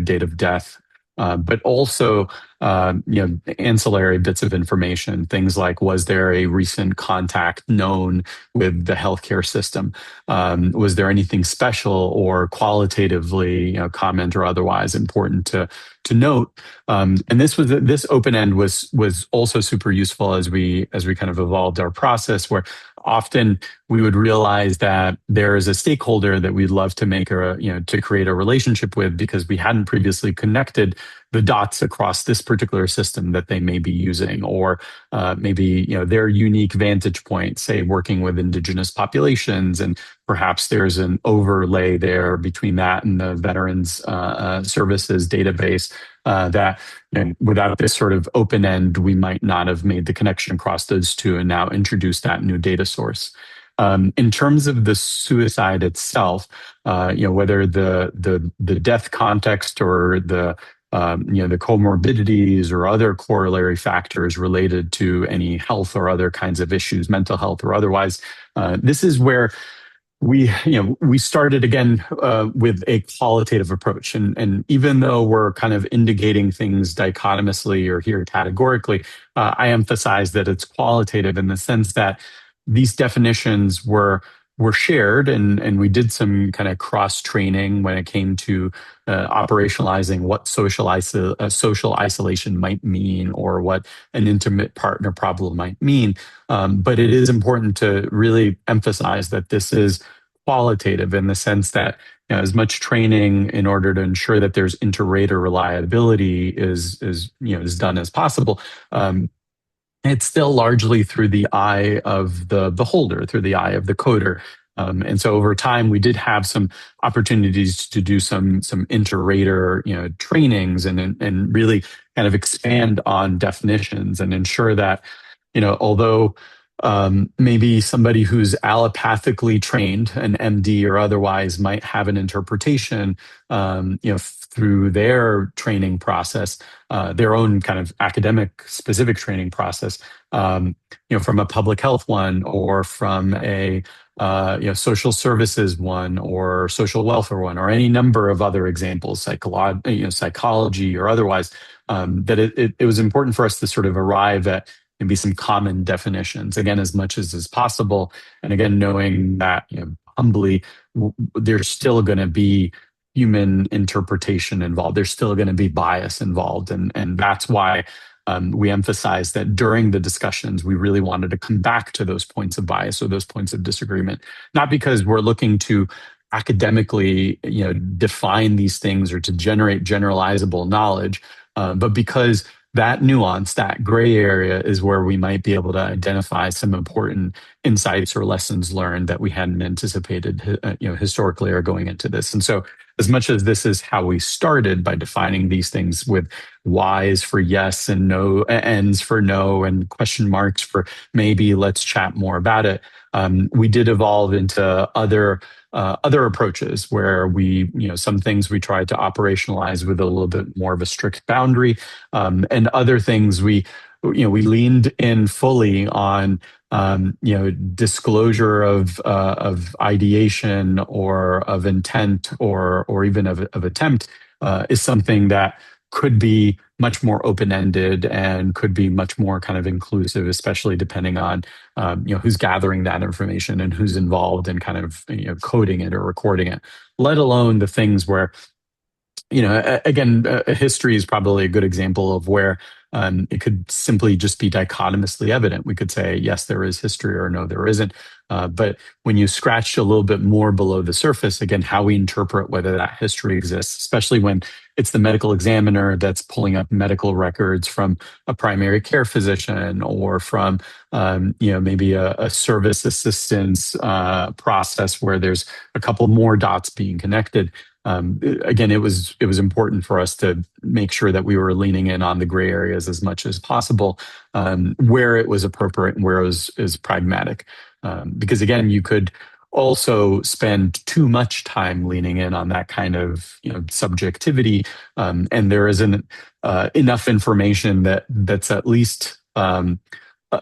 G: date of death. But also, ancillary bits of information, things like, was there a recent contact known with the healthcare system? Was there anything special or qualitatively, comment or otherwise important to note? And this open end was also super useful as we kind of evolved our process, where often we would realize that there is a stakeholder that we'd love to to create a relationship with, because we hadn't previously connected the dots across this particular system that they may be using, or maybe their unique vantage point, say working with indigenous populations, and perhaps there's an overlay there between that and the Veterans Services database that without this sort of open end, we might not have made the connection across those two and now introduced that new data source. In terms of the suicide itself, whether the death context or the comorbidities or other corollary factors related to any health or other kinds of issues, mental health or otherwise, this is where we started again with a qualitative approach, and even though we're kind of indicating things dichotomously or here categorically, I emphasize that it's qualitative in the sense that these definitions were shared, and we did some kind of cross training when it came to operationalizing what social isolation might mean, or what an intimate partner problem might mean. But it is important to really emphasize that this is qualitative in the sense that as much training in order to ensure that there's inter-rater reliability is done as possible. It's still largely through the eye of the beholder, through the eye of the coder. And so over time, we did have some opportunities to do some inter-rater trainings and really kind of expand on definitions and ensure that although Maybe somebody who's allopathically trained, an MD or otherwise, might have an interpretation, through their training process, their own kind of academic specific training process, from a public health one or from a social services one or social welfare one or any number of other examples, psychology or otherwise, that it was important for us to sort of arrive at maybe some common definitions, again, as much as is possible. And again, knowing that, humbly, there's still going to be human interpretation involved. There's still going to be bias involved. And that's why we emphasize that during the discussions, we really wanted to come back to those points of bias or those points of disagreement, not because we're looking to academically, define these things or to generate generalizable knowledge, but because that nuance, that gray area is where we might be able to identify some important insights or lessons learned that we hadn't anticipated, historically or going into this. And so as much as this is how we started by defining these things with Y's for yes and no, N's for no, and question marks for maybe, let's chat more about it, we did evolve into other approaches where we, some things we tried to operationalize with a little bit more of a strict boundary, and other things we leaned in fully on, disclosure of ideation or of intent or even of attempt, is something that could be much more open-ended and could be much more kind of inclusive, especially depending on who's gathering that information and who's involved in kind of coding it or recording it. Let alone the things where, again, history is probably a good example of where it could simply just be dichotomously evident. We could say, yes, there is history, or no, there isn't. But when you scratch a little bit more below the surface, again, how we interpret whether that history exists, especially when it's the medical examiner that's pulling up medical records from a primary care physician or from, maybe a service assistance process where there's a couple more dots being connected. Again, it was important for us to make sure that we were leaning in on the gray areas as much as possible, where it was appropriate and where it was pragmatic. Because again, you could also spend too much time leaning in on that kind of subjectivity, and there isn't enough information that's at least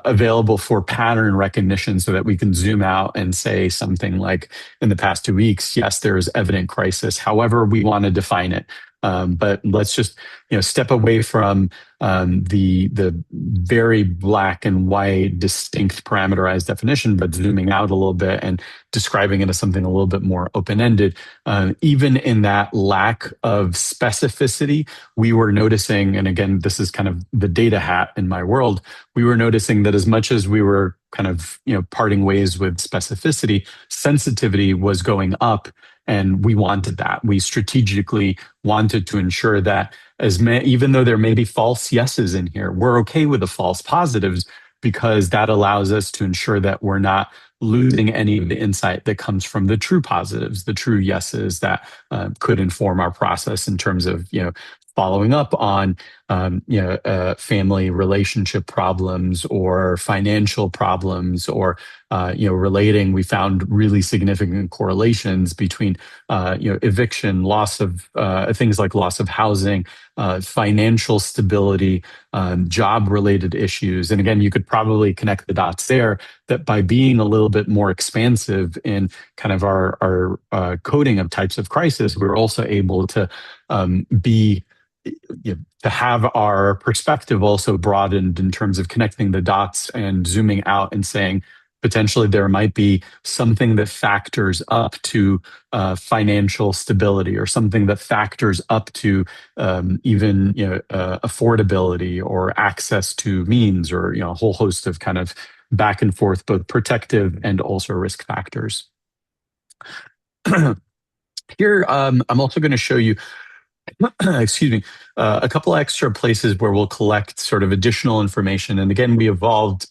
G: available for pattern recognition so that we can zoom out and say something like, in the past 2 weeks, yes, there is evident crisis, however we want to define it. But let's just step away from the very black and white, distinct parameterized definition, but zooming out a little bit and describing it as something a little bit more open-ended. Even in that lack of specificity, we were noticing, and again, this is kind of the data hat in my world, we were noticing that as much as we were kind of parting ways with specificity, sensitivity was going up. And we wanted that. We strategically wanted to ensure that even though there may be false yeses in here, we're okay with the false positives, because that allows us to ensure that we're not losing any of the insight that comes from the true positives, the true yeses that could inform our process in terms of following up on family relationship problems or financial problems or relating. We found really significant correlations between eviction, loss of things like loss of housing, financial stability, job related issues. And again, you could probably connect the dots there, that by being a little bit more expansive in kind of our coding of types of crisis, we're also able to to have our perspective also broadened in terms of connecting the dots and zooming out and saying, potentially there might be something that factors up to financial stability, or something that factors up to even affordability or access to means, or a whole host of kind of back and forth, both protective and also risk factors. Here, I'm also going to show you excuse me, a couple extra places where we'll collect sort of additional information. And again, we evolved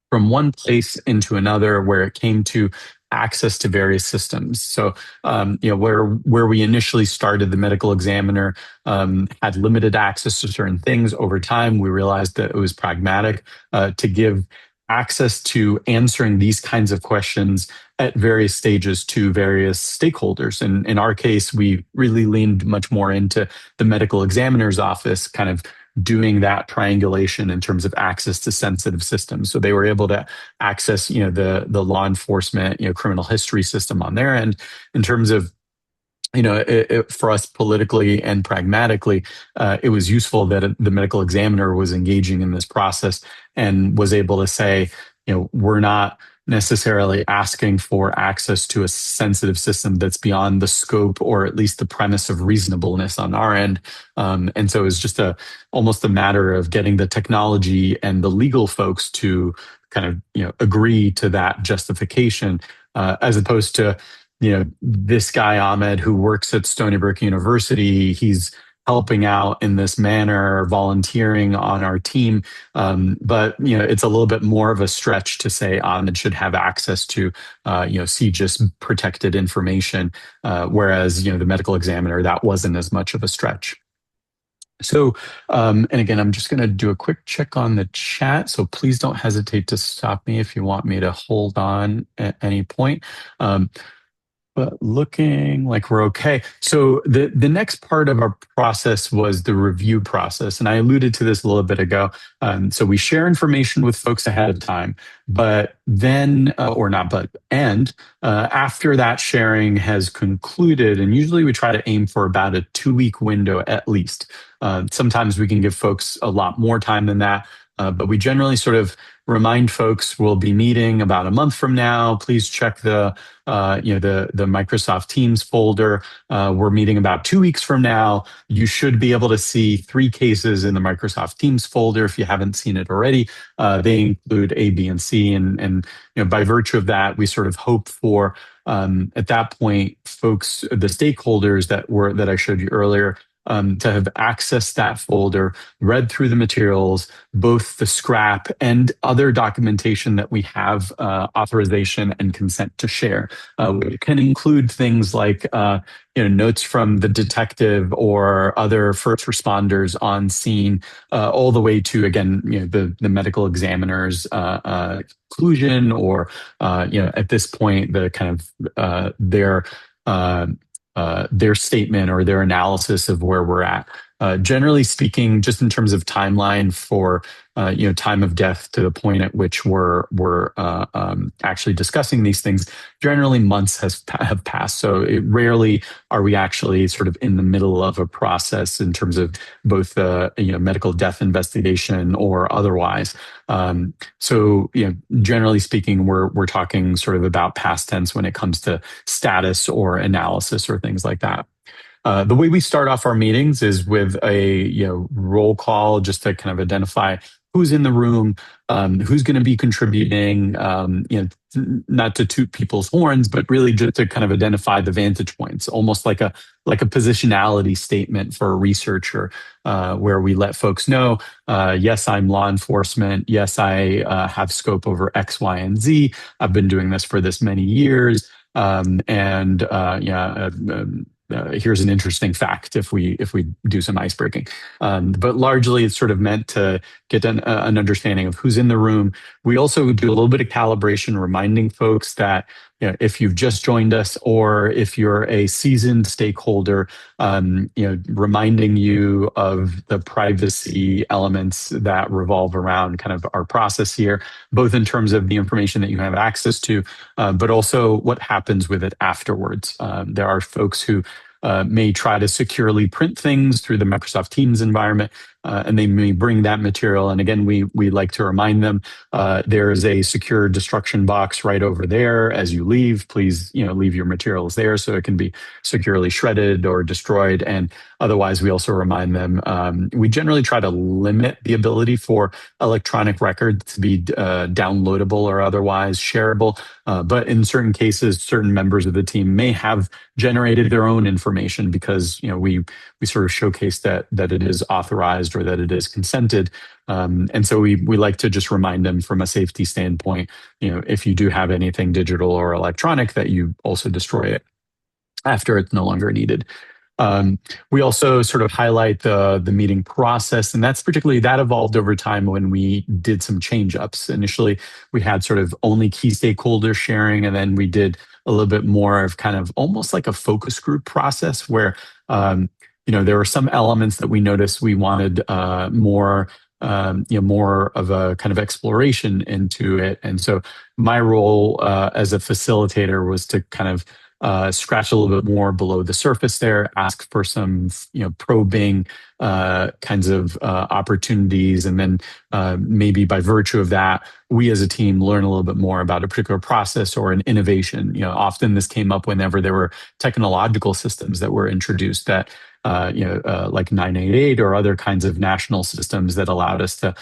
G: from one place into another where it came to access to various systems. So, where we initially started, the medical examiner had limited access to certain things. Over time, we realized that it was pragmatic to give access to answering these kinds of questions at various stages to various stakeholders. And in our case, we really leaned much more into the medical examiner's office, kind of doing that triangulation in terms of access to sensitive systems. So they were able to access, the law enforcement, criminal history system on their end in terms of for us politically and pragmatically, it was useful that the medical examiner was engaging in this process and was able to say, we're not necessarily asking for access to a sensitive system that's beyond the scope or at least the premise of reasonableness on our end. And so it's just almost a matter of getting the technology and the legal folks to kind of, agree to that justification, as opposed to, this guy, Ahmed, who works at Stony Brook University, he's helping out in this manner, volunteering on our team. But, it's a little bit more of a stretch to say Ahmed should have access to, CGIS protected information. Whereas, the medical examiner, that wasn't as much of a stretch. So, and again, I'm just going to do a quick check on the chat. So please don't hesitate to stop me if you want me to hold on at any point. But looking like we're okay. So the next part of our process was the review process. And I alluded to this a little bit ago. So we share information with folks ahead of time, but then, after that sharing has concluded, and usually we try to aim for about a 2-week window at least. Sometimes we can give folks a lot more time than that. But we generally sort of remind folks we'll be meeting about a month from now. Please check the Microsoft Teams folder. We're meeting about 2 weeks from now. You should be able to see 3 cases in the Microsoft Teams folder if you haven't seen it already. They include A, B, and C, and by virtue of that, we sort of hope for at that point, folks, the stakeholders that I showed you earlier, to have accessed that folder, read through the materials, both the scrap and other documentation that we have authorization and consent to share. It can include things like notes from the detective or other first responders on scene, all the way to, again, the medical examiner's conclusion, or at this point, the kind of their statement or their analysis of where we're at. Generally speaking, just in terms of timeline for time of death to the point at which we're actually discussing these things, generally months have passed. So rarely are we actually sort of in the middle of a process in terms of both the medical death investigation or otherwise. So generally speaking, we're talking sort of about past tense when it comes to status or analysis or things like that. The way we start off our meetings is with a roll call, just to kind of identify who's in the room, who's going to be contributing, not to toot people's horns, but really just to kind of identify the vantage points, almost like a positionality statement for a researcher, where we let folks know, yes, I'm law enforcement. Yes, I have scope over X, Y, and Z. I've been doing this for this many years. Here's an interesting fact if we do some ice breaking. But largely it's sort of meant to get an understanding of who's in the room. We also do a little bit of calibration, reminding folks that if you've just joined us or if you're a seasoned stakeholder, reminding you of the privacy elements that revolve around kind of our process here, both in terms of the information that you have access to, but also what happens with it afterwards. There are folks who may try to securely print things through the Microsoft Teams environment, and they may bring that material. And again, we like to remind them there is a secure destruction box right over there as you leave. Please, leave your materials there so it can be securely shredded or destroyed. And otherwise, we also remind them we generally try to limit the ability for electronic records to be downloadable or otherwise shareable. But in certain cases, certain members of the team may have generated their own information because we sort of showcase that it is authorized or that it is consented. And so we like to just remind them from a safety standpoint, if you do have anything digital or electronic, that you also destroy it after it's no longer needed. We also sort of highlight the meeting process, and that evolved over time when we did some change ups. Initially, we had sort of only key stakeholder sharing, and then we did a little bit more of kind of almost like a focus group process where there were some elements that we noticed we wanted more of a kind of exploration into it. And so my role as a facilitator was to kind of scratch a little bit more below the surface there, ask for some, probing kinds of opportunities. And then maybe by virtue of that, we as a team learn a little bit more about a particular process or an innovation. Often this came up whenever there were technological systems that were introduced that like 988 or other kinds of national systems that allowed us to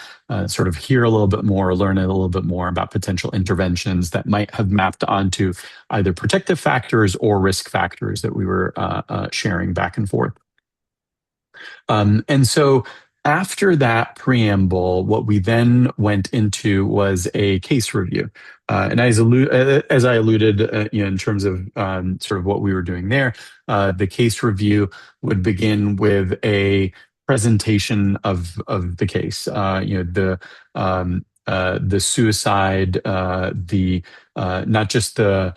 G: sort of hear a little bit more, learn a little bit more about potential interventions that might have mapped onto either protective factors or risk factors that we were sharing back and forth. And so after that preamble, what we then went into was a case review. And as I alluded, in terms of sort of what we were doing there, the case review would begin with a presentation of the case. The suicide, not just the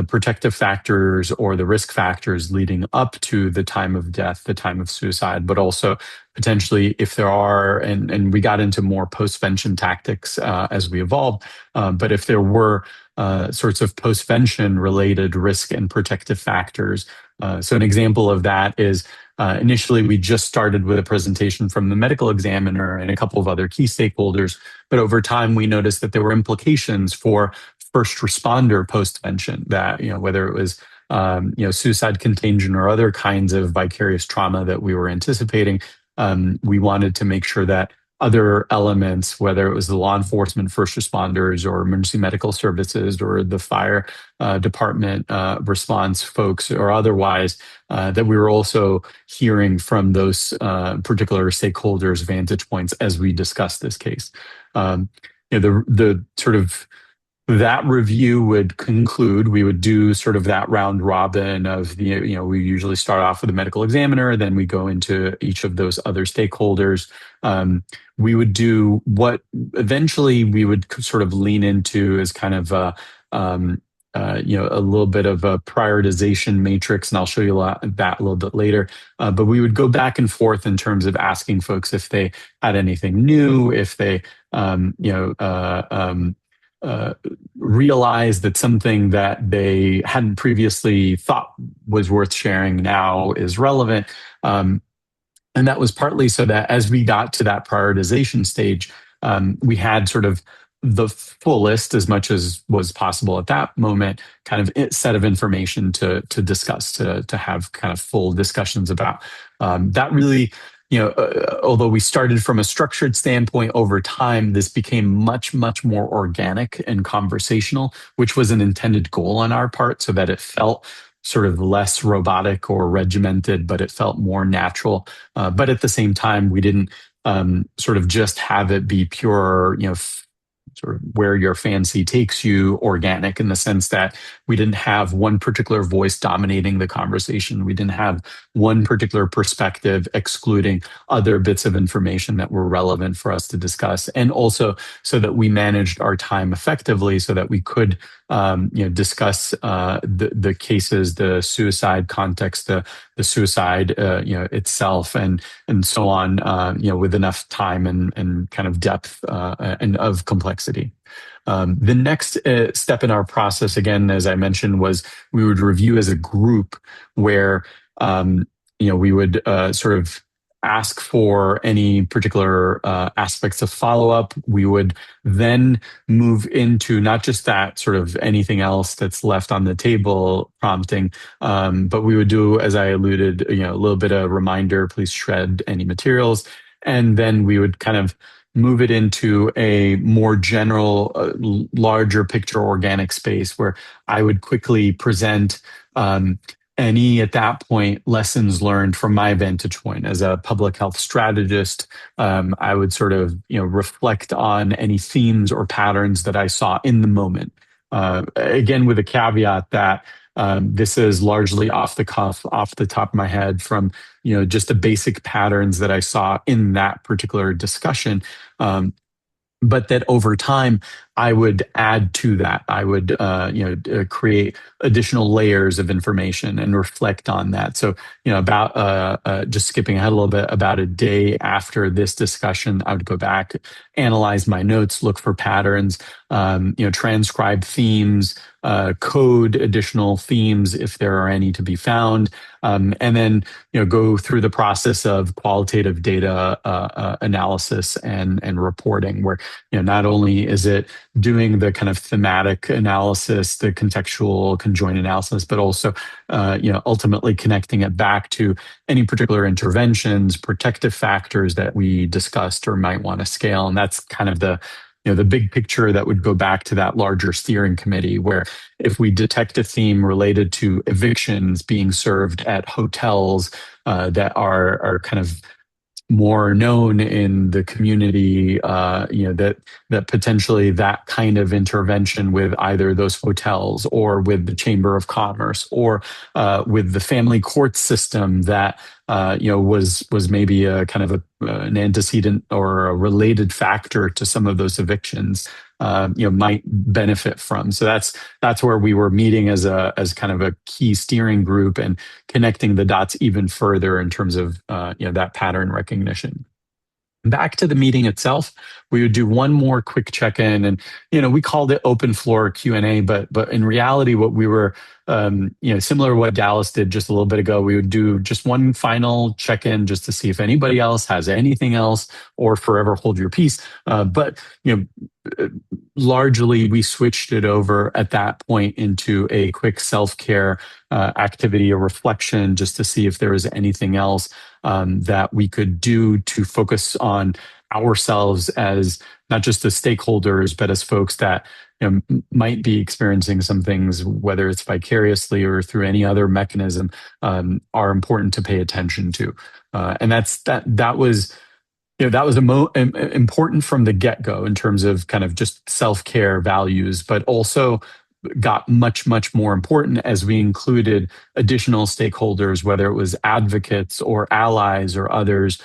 G: protective factors or the risk factors leading up to the time of death, the time of suicide, but also potentially if there are, and we got into more postvention tactics as we evolved, but if there were sorts of postvention related risk and protective factors. So an example of that is initially we just started with a presentation from the medical examiner and a couple of other key stakeholders, but over time we noticed that there were implications for first responder postvention, that whether it was suicide contagion or other kinds of vicarious trauma that we were anticipating, we wanted to make sure that other elements, whether it was the law enforcement, first responders, or emergency medical services, or the fire department response folks, or otherwise, that we were also hearing from those particular stakeholders' vantage points as we discussed this case. The sort of that review would conclude, we would do sort of that round robin of we usually start off with the medical examiner, then we go into each of those other stakeholders. We would do what eventually we would sort of lean into as kind of a little bit of a prioritization matrix, and I'll show you that a little bit later. But we would go back and forth in terms of asking folks if they had anything new, if they realize that something that they hadn't previously thought was worth sharing now is relevant. And that was partly so that as we got to that prioritization stage, we had sort of the fullest, as much as was possible at that moment, kind of set of information to discuss, to have kind of full discussions about. That really, although we started from a structured standpoint, over time, this became much, much more organic and conversational, which was an intended goal on our part, so that it felt sort of less robotic or regimented, but it felt more natural. But at the same time, we didn't sort of just have it be pure, sort of where your fancy takes you, organic, in the sense that we didn't have one particular voice dominating the conversation. We didn't have one particular perspective excluding other bits of information that were relevant for us to discuss. And also so that we managed our time effectively so that we could discuss the cases, the suicide context, the suicide itself, and so on, with enough time and kind of depth and of complexity. The next step in our process, again, as I mentioned, was we would review as a group where we would sort of ask for any particular aspects of follow-up. We would then move into not just that sort of anything else that's left on the table prompting, but we would do, as I alluded, a little bit of reminder, please shred any materials. And then we would kind of move it into a more general, larger picture organic space where I would quickly present any, at that point, lessons learned from my vantage point as a public health strategist. I would sort of reflect on any themes or patterns that I saw in the moment. Again, with a caveat that This is largely off the cuff, off the top of my head from, just the basic patterns that I saw in that particular discussion. But that over time, I would add to that. I would, create additional layers of information and reflect on that. So, about just skipping ahead a little bit, about a day after this discussion, I would go back, analyze my notes, look for patterns, transcribe themes, code additional themes if there are any to be found, and then go through the process of qualitative data analysis and reporting, where not only is it doing the kind of thematic analysis, the contextual conjoint analysis, but also ultimately connecting it back to any particular interventions, protective factors that we discussed or might want to scale. And that's kind of the big picture that would go back to that larger steering committee, where if we detect a theme related to evictions being served at hotels that are kind of more known in the community, that potentially that kind of intervention with either those hotels or with the Chamber of Commerce or with the family court system that was maybe a kind of an antecedent or a related factor to some of those evictions, might benefit from. So that's where we were meeting as kind of a key steering group and connecting the dots even further in terms of that pattern recognition. Back to the meeting itself, we would do one more quick check-in, and we called it open floor Q&A, but in reality, what we were similar to what Dallas did just a little bit ago, we would do just one final check-in just to see if anybody else has anything else, or forever hold your peace. But largely we switched it over at that point into a quick self-care activity or reflection, just to see if there was anything else that we could do to focus on ourselves as not just the stakeholders, but as folks that might be experiencing some things, whether it's vicariously or through any other mechanism, are important to pay attention to. And that was important from the get-go in terms of kind of just self-care values, but also got much, much more important as we included additional stakeholders, whether it was advocates or allies or others,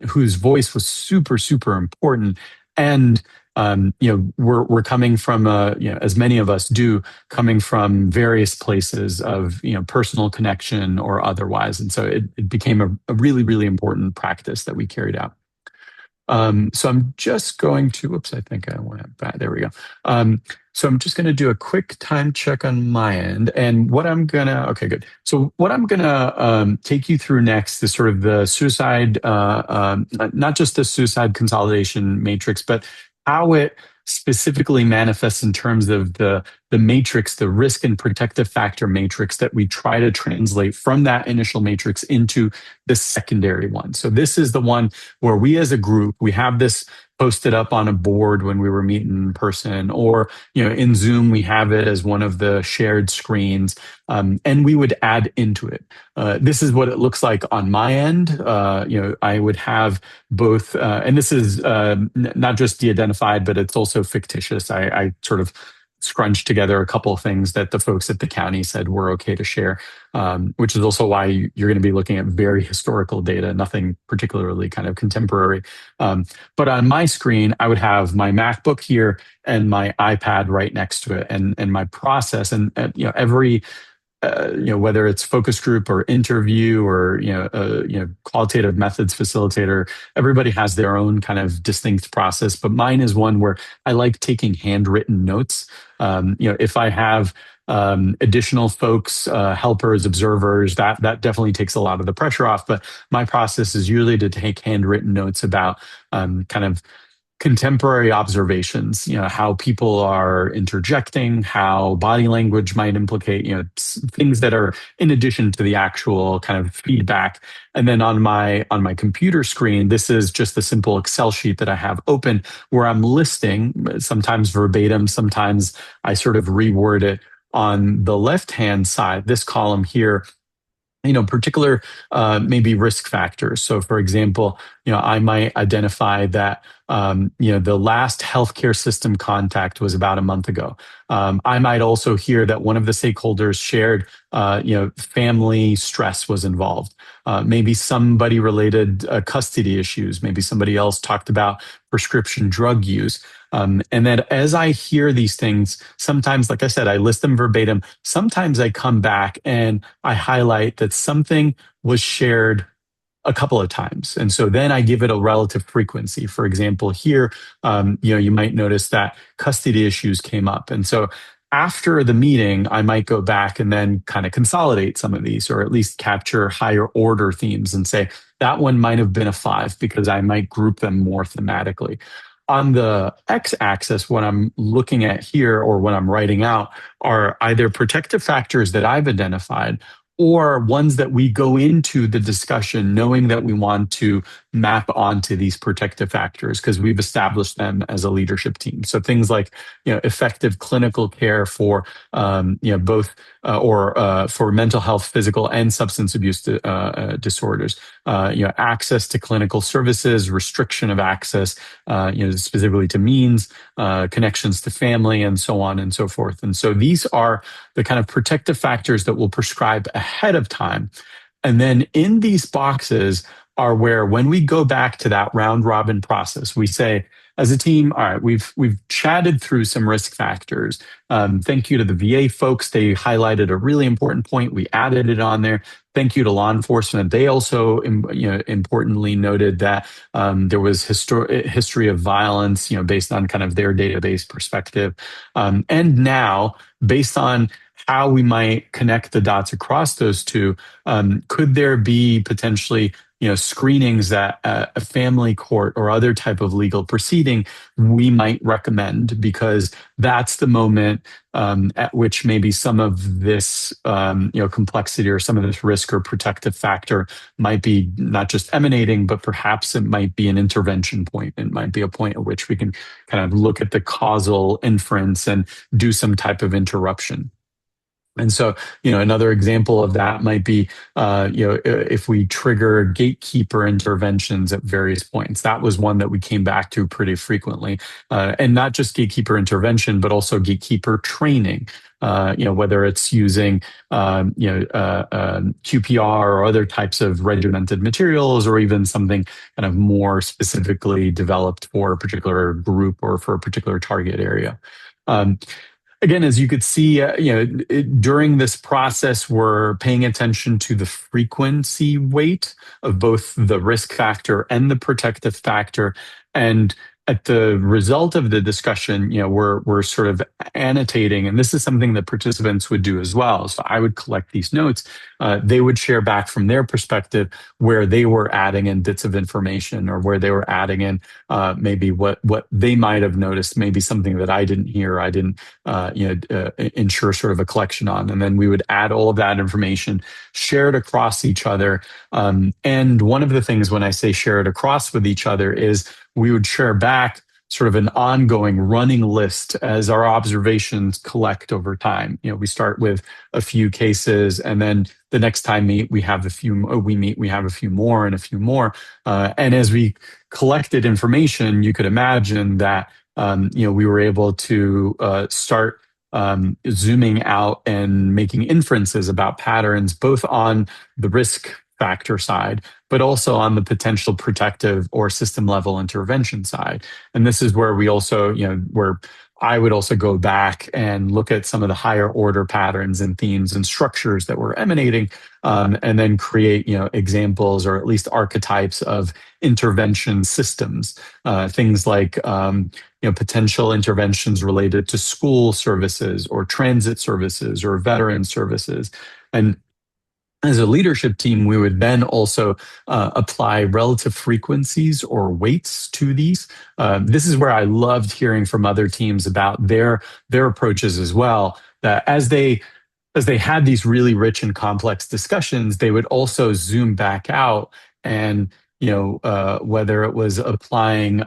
G: whose voice was super, super important. And we're coming from as many of us do, coming from various places of personal connection or otherwise, and so it became a really, really important practice that we carried out. So I'm just going to, whoops, I think I went back. There we go. So I'm just going to do a quick time check on my end. And okay, good. So what I'm going to take you through next is sort of the suicide, not just the suicide consolidation matrix, but how it specifically manifests in terms of the matrix, the risk and protective factor matrix that we try to translate from that initial matrix into the secondary one. So this is the one where we as a group, we have this posted up on a board when we were meeting in person, or in Zoom we have it as one of the shared screens, and we would add into it. This is what it looks like on my end. I would have both, and this is not just de-identified, but it's also fictitious. I sort of scrunched together a couple of things that the folks at the county said were okay to share, which is also why you're going to be looking at very historical data, nothing particularly kind of contemporary. But on my screen, I would have my MacBook here and my iPad right next to it, and my process, and every whether it's focus group or interview or qualitative methods facilitator, everybody has their own kind of distinct process. But mine is one where I like taking handwritten notes. If I have additional folks, helpers, observers, that definitely takes a lot of the pressure off. But my process is usually to take handwritten notes about kind of contemporary observations, how people are interjecting, how body language might implicate, things that are in addition to the actual kind of feedback. And then on my computer screen, this is just a simple Excel sheet that I have open where I'm listing, sometimes verbatim, sometimes I sort of reword it. On the left-hand side, this column here, particular maybe risk factors. So for example, I might identify that the last healthcare system contact was about a month ago. I might also hear that one of the stakeholders shared, family stress was involved. Maybe somebody related custody issues. Maybe somebody else talked about prescription drug use. And then as I hear these things, sometimes, like I said, I list them verbatim. Sometimes I come back and I highlight that something was shared a couple of times. And so then I give it a relative frequency. For example, here, you might notice that custody issues came up. And so after the meeting, I might go back and then kind of consolidate some of these, or at least capture higher order themes and say that one might have been a 5 because I might group them more thematically. On the x-axis, what I'm looking at here or what I'm writing out are either protective factors that I've identified or ones that we go into the discussion knowing that we want to map onto these protective factors because we've established them as a leadership team. So things like, effective clinical care for, both for mental health, physical, and substance abuse disorders. Access to clinical services, restriction of access, specifically to means, connections to family, and so on and so forth. And so these are the kind of protective factors that we'll prescribe ahead of time. And then in these boxes are where, when we go back to that round robin process, we say, as a team, all right, we've chatted through some risk factors. Thank you to the VA folks. They highlighted a really important point. We added it on there. Thank you to law enforcement. They also, importantly noted that there was history of violence, based on kind of their database perspective. And now, based on how we might connect the dots across those two, could there be potentially screenings that a family court or other type of legal proceeding we might recommend, because that's the moment at which maybe some of this complexity or some of this risk or protective factor might be not just emanating, but perhaps it might be an intervention point. It might be a point at which we can kind of look at the causal inference and do some type of interruption. And so, another example of that might be, if we trigger gatekeeper interventions at various points. That was one that we came back to pretty frequently. And not just gatekeeper intervention, but also gatekeeper training. Whether it's using, QPR or other types of regimented materials, or even something kind of more specifically developed for a particular group or for a particular target area. Again, as you could see, during this process, we're paying attention to the frequency weight of both the risk factor and the protective factor. And at the result of the discussion, we're sort of annotating, and this is something that participants would do as well. So I would collect these notes. They would share back from their perspective where they were adding in bits of information, or where they were adding in maybe what they might have noticed, maybe something that I didn't hear, I didn't ensure sort of a collection on. And then we would add all of that information, share it across each other. And one of the things when I say share it across with each other is we would share back sort of an ongoing running list as our observations collect over time. We start with a few cases, and then the next time we have a few more and a few more. And as we collected information, you could imagine that we were able to start zooming out and making inferences about patterns, both on the risk factor side, but also on the potential protective or system level intervention side. And this is where we also, where I would also go back and look at some of the higher order patterns and themes and structures that were emanating, and then create, examples or at least archetypes of intervention systems, things like, potential interventions related to school services or transit services or veteran services. And as a leadership team, we would then also apply relative frequencies or weights to these. This is where I loved hearing from other teams about their approaches as well. That as they had these really rich and complex discussions, they would also zoom back out and whether it was applying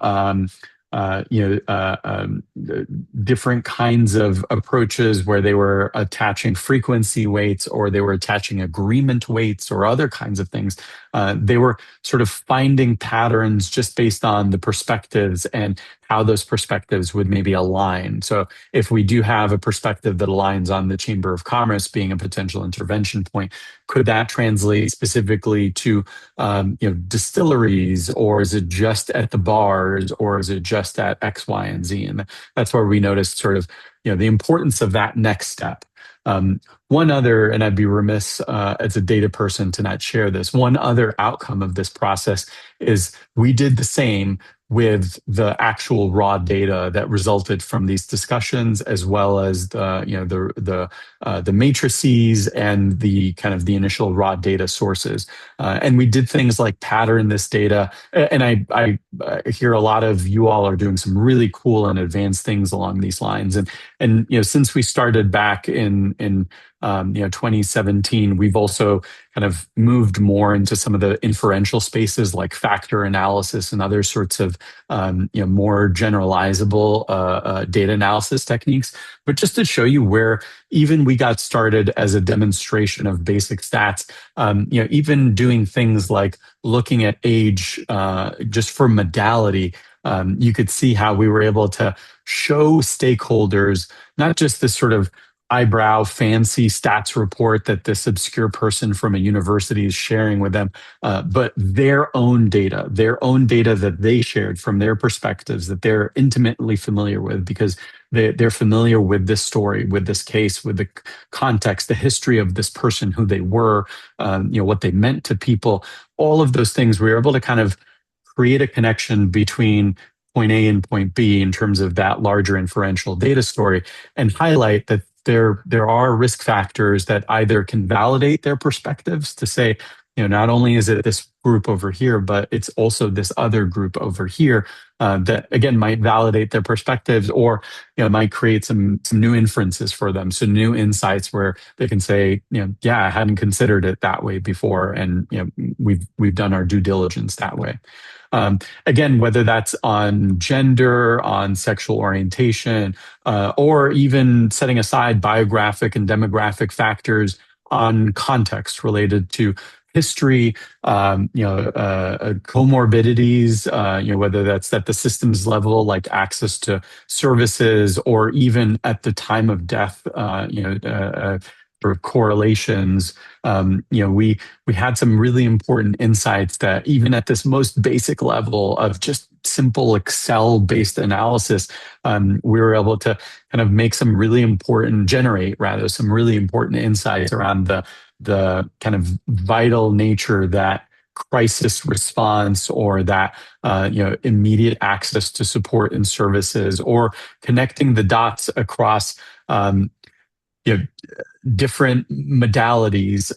G: different kinds of approaches where they were attaching frequency weights or they were attaching agreement weights or other kinds of things. They were sort of finding patterns just based on the perspectives and how those perspectives would maybe align. So if we do have a perspective that aligns on the Chamber of Commerce being a potential intervention point, could that translate specifically to distilleries, or is it just at the bars, or is it just at X, Y, and Z? And that's where we noticed sort of the importance of that next step. One other, and I'd be remiss as a data person to not share this, one other outcome of this process is we did the same with the actual raw data that resulted from these discussions, as well as the matrices and the kind of the initial raw data sources. And we did things like pattern this data. And I hear a lot of you all are doing some really cool and advanced things along these lines. And since we started back in 2017, we've also kind of moved more into some of the inferential spaces like factor analysis and other sorts of more generalizable data analysis techniques. But just to show you where even we got started as a demonstration of basic stats, even doing things like looking at age just for modality, you could see how we were able to show stakeholders not just this sort of eyebrow fancy stats report that this obscure person from a university is sharing with them, but their own data that they shared from their perspectives that they're intimately familiar with, because they're familiar with this story, with this case, with the context, the history of this person, who they were, what they meant to people. All of those things, we were able to kind of create a connection between point A and point B in terms of that larger inferential data story, and highlight that there are risk factors that either can validate their perspectives to say, not only is it this group over here, but it's also this other group over here that again might validate their perspectives, or might create some new inferences for them, so new insights where they can say, yeah, I hadn't considered it that way before, and we've done our due diligence that way. Again, whether that's on gender, on sexual orientation, or even setting aside biographic and demographic factors on context related to history, comorbidities, whether that's at the systems level, like access to services, or even at the time of death, sort of correlations. We had some really important insights that even at this most basic level of just simple Excel-based analysis, we were able to kind of generate some really important insights around the kind of vital nature that crisis response, or that immediate access to support and services, or connecting the dots across different modalities,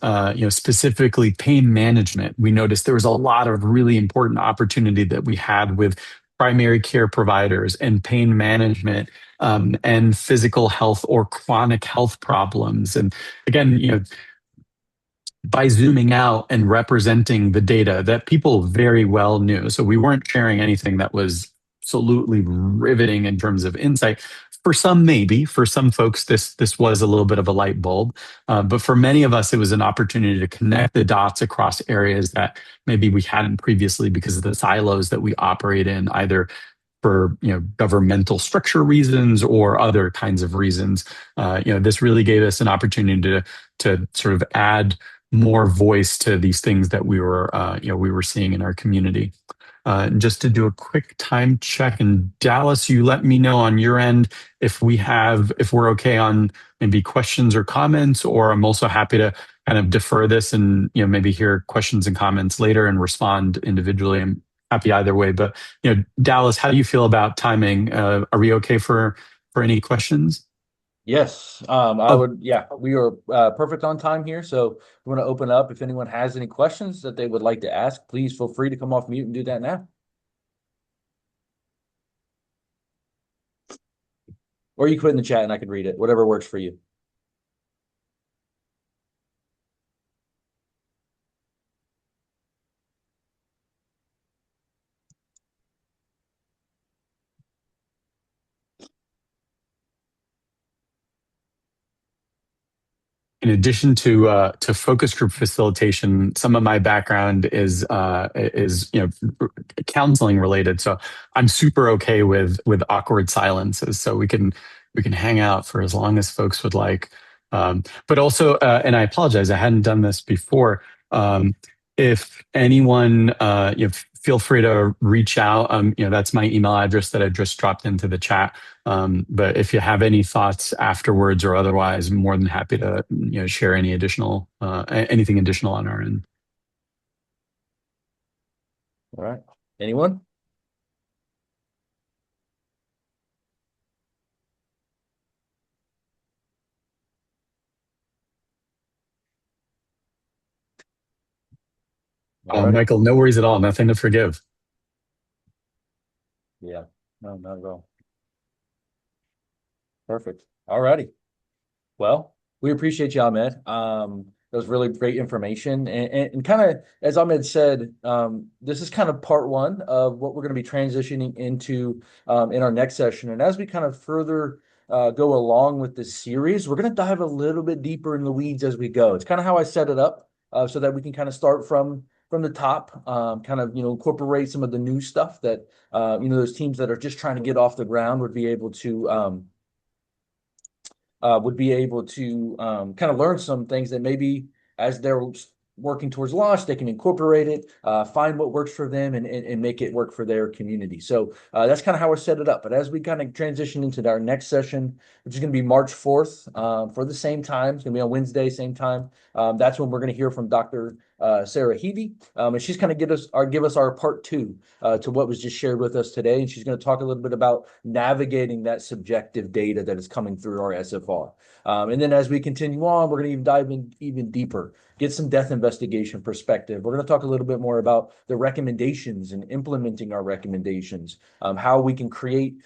G: specifically pain management. We noticed there was a lot of really important opportunity that we had with primary care providers and pain management, and physical health or chronic health problems. And again, by zooming out and representing the data that people very well knew. So we weren't sharing anything that was absolutely riveting in terms of insight. For some, maybe. For some folks, this was a little bit of a light bulb. But for many of us, it was an opportunity to connect the dots across areas that maybe we hadn't previously because of the silos that we operate in, either for governmental structure reasons or other kinds of reasons. This really gave us an opportunity to sort of add more voice to these things that we were seeing in our community. Just to do a quick time check, and Dallas, you let me know on your end if we're okay on maybe questions or comments, or I'm also happy to kind of defer this and maybe hear questions and comments later and respond individually. I'm happy either way. But Dallas, how do you feel about timing? Are we okay for any questions?
A: Yes,
G: Oh,
A: we are perfect on time here. So we want to open up. If anyone has any questions that they would like to ask, please feel free to come off mute and do that now. Or you can put it in the chat and I can read it, whatever works for you.
G: in addition to focus group facilitation, some of my background is counseling related. So I'm super okay with awkward silences. So we can hang out for as long as folks would like. But also, and I apologize, I hadn't done this before. If anyone, feel free to reach out. That's my email address that I just dropped into the chat. But if you have any thoughts afterwards or otherwise, I'm more than happy to share anything additional on our end.
A: All right. Anyone? All right.
G: Michael, no worries at all. Nothing to forgive.
A: Yeah. No, not at all. Perfect. All righty. Well, we appreciate you, Ahmed. That was really great information. And kind of, as Ahmed said, this is kind of part one of what we're going to be transitioning into in our next session. And as we kind of further go along with this series, we're going to dive a little bit deeper in the weeds as we go. It's kind of how I set it up so that we can kind of start from the top, kind of, incorporate some of the new stuff that, those teams that are just trying to get off the ground would be able to kind of learn some things that maybe as they're working towards launch, they can incorporate it, find what works for them and make it work for their community. So that's kind of how we're set it up. But as we kind of transition into our next session, which is going to be March 4th for the same time, it's going to be on Wednesday, same time. That's when we're going to hear from Dr. Sarah Heavey. And she's kind of give us our part two to what was just shared with us today. And she's going to talk a little bit about navigating that subjective data that is coming through our SFR. And then as we continue on, we're going to even dive in even deeper, get some death investigation perspective. We're going to talk a little bit more about the recommendations and implementing our recommendations, how we can create,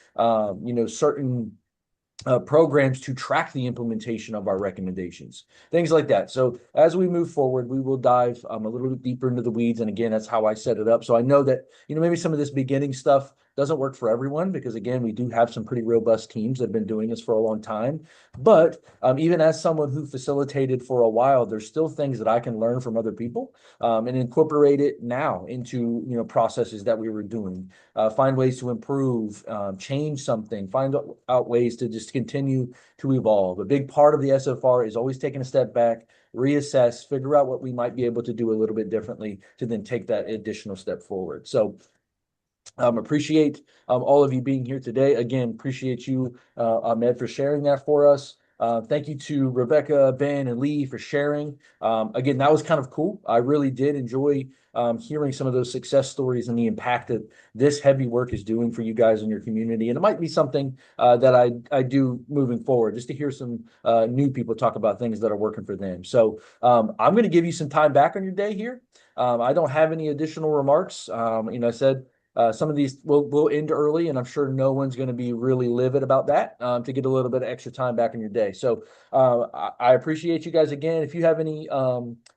A: certain programs to track the implementation of our recommendations, things like that. So as we move forward, we will dive a little bit deeper into the weeds. And again, that's how I set it up. So I know that, maybe some of this beginning stuff doesn't work for everyone because again, we do have some pretty robust teams that have been doing this for a long time. But even as someone who facilitated for a while, there's still things that I can learn from other people and incorporate it now into, processes that we were doing, find ways to improve, change something, find out ways to just continue to evolve. A big part of the SFR is always taking a step back, reassess, figure out what we might be able to do a little bit differently to then take that additional step forward. So appreciate all of you being here today. Again, appreciate you, Ahmed, for sharing that for us. Thank you to Rebecca, Ben, and Lee for sharing. Again, that was kind of cool. I really did enjoy hearing some of those success stories and the impact that this heavy work is doing for you guys in your community. And it might be something that I do moving forward, just to hear some new people talk about things that are working for them. So I'm going to give you some time back on your day here. I don't have any additional remarks. I said some of these will end early, and I'm sure no one's going to be really livid about that to get a little bit of extra time back in your day. So I appreciate you guys again. If you have any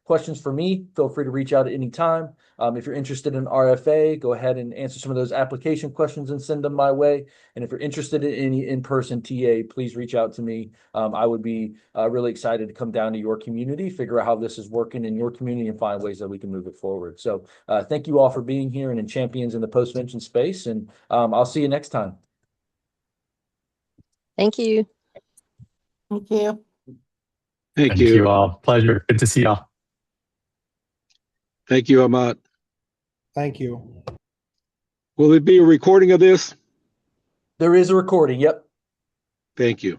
A: questions for me, feel free to reach out at any time. If you're interested in RFA, go ahead and answer some of those application questions and send them my way. And if you're interested in any in-person TA, please reach out to me. I would be really excited to come down to your community, figure out how this is working in your community and find ways that we can move it forward. So thank you all for being here and in champions in the postvention space. And I'll see you next time.
H: Thank you.
C: Thank you.
G: Thank you all. Pleasure. Good to see y'all.
I: Thank you, Ahmad.
J: Thank you.
I: Will there be a recording of this?
A: There is a recording. Yep.
I: Thank you.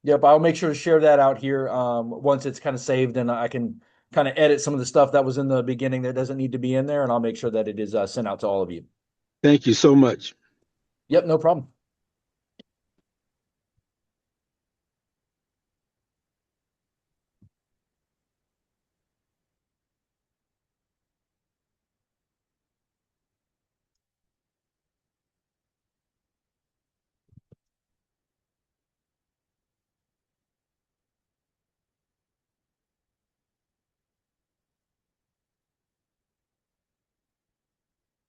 A: Yep. I'll make sure to share that out here once it's kind of saved, and I can kind of edit some of the stuff that was in the beginning that doesn't need to be in there, and I'll make sure that it is sent out to all of you.
I: Thank you so much.
A: Yep. No problem.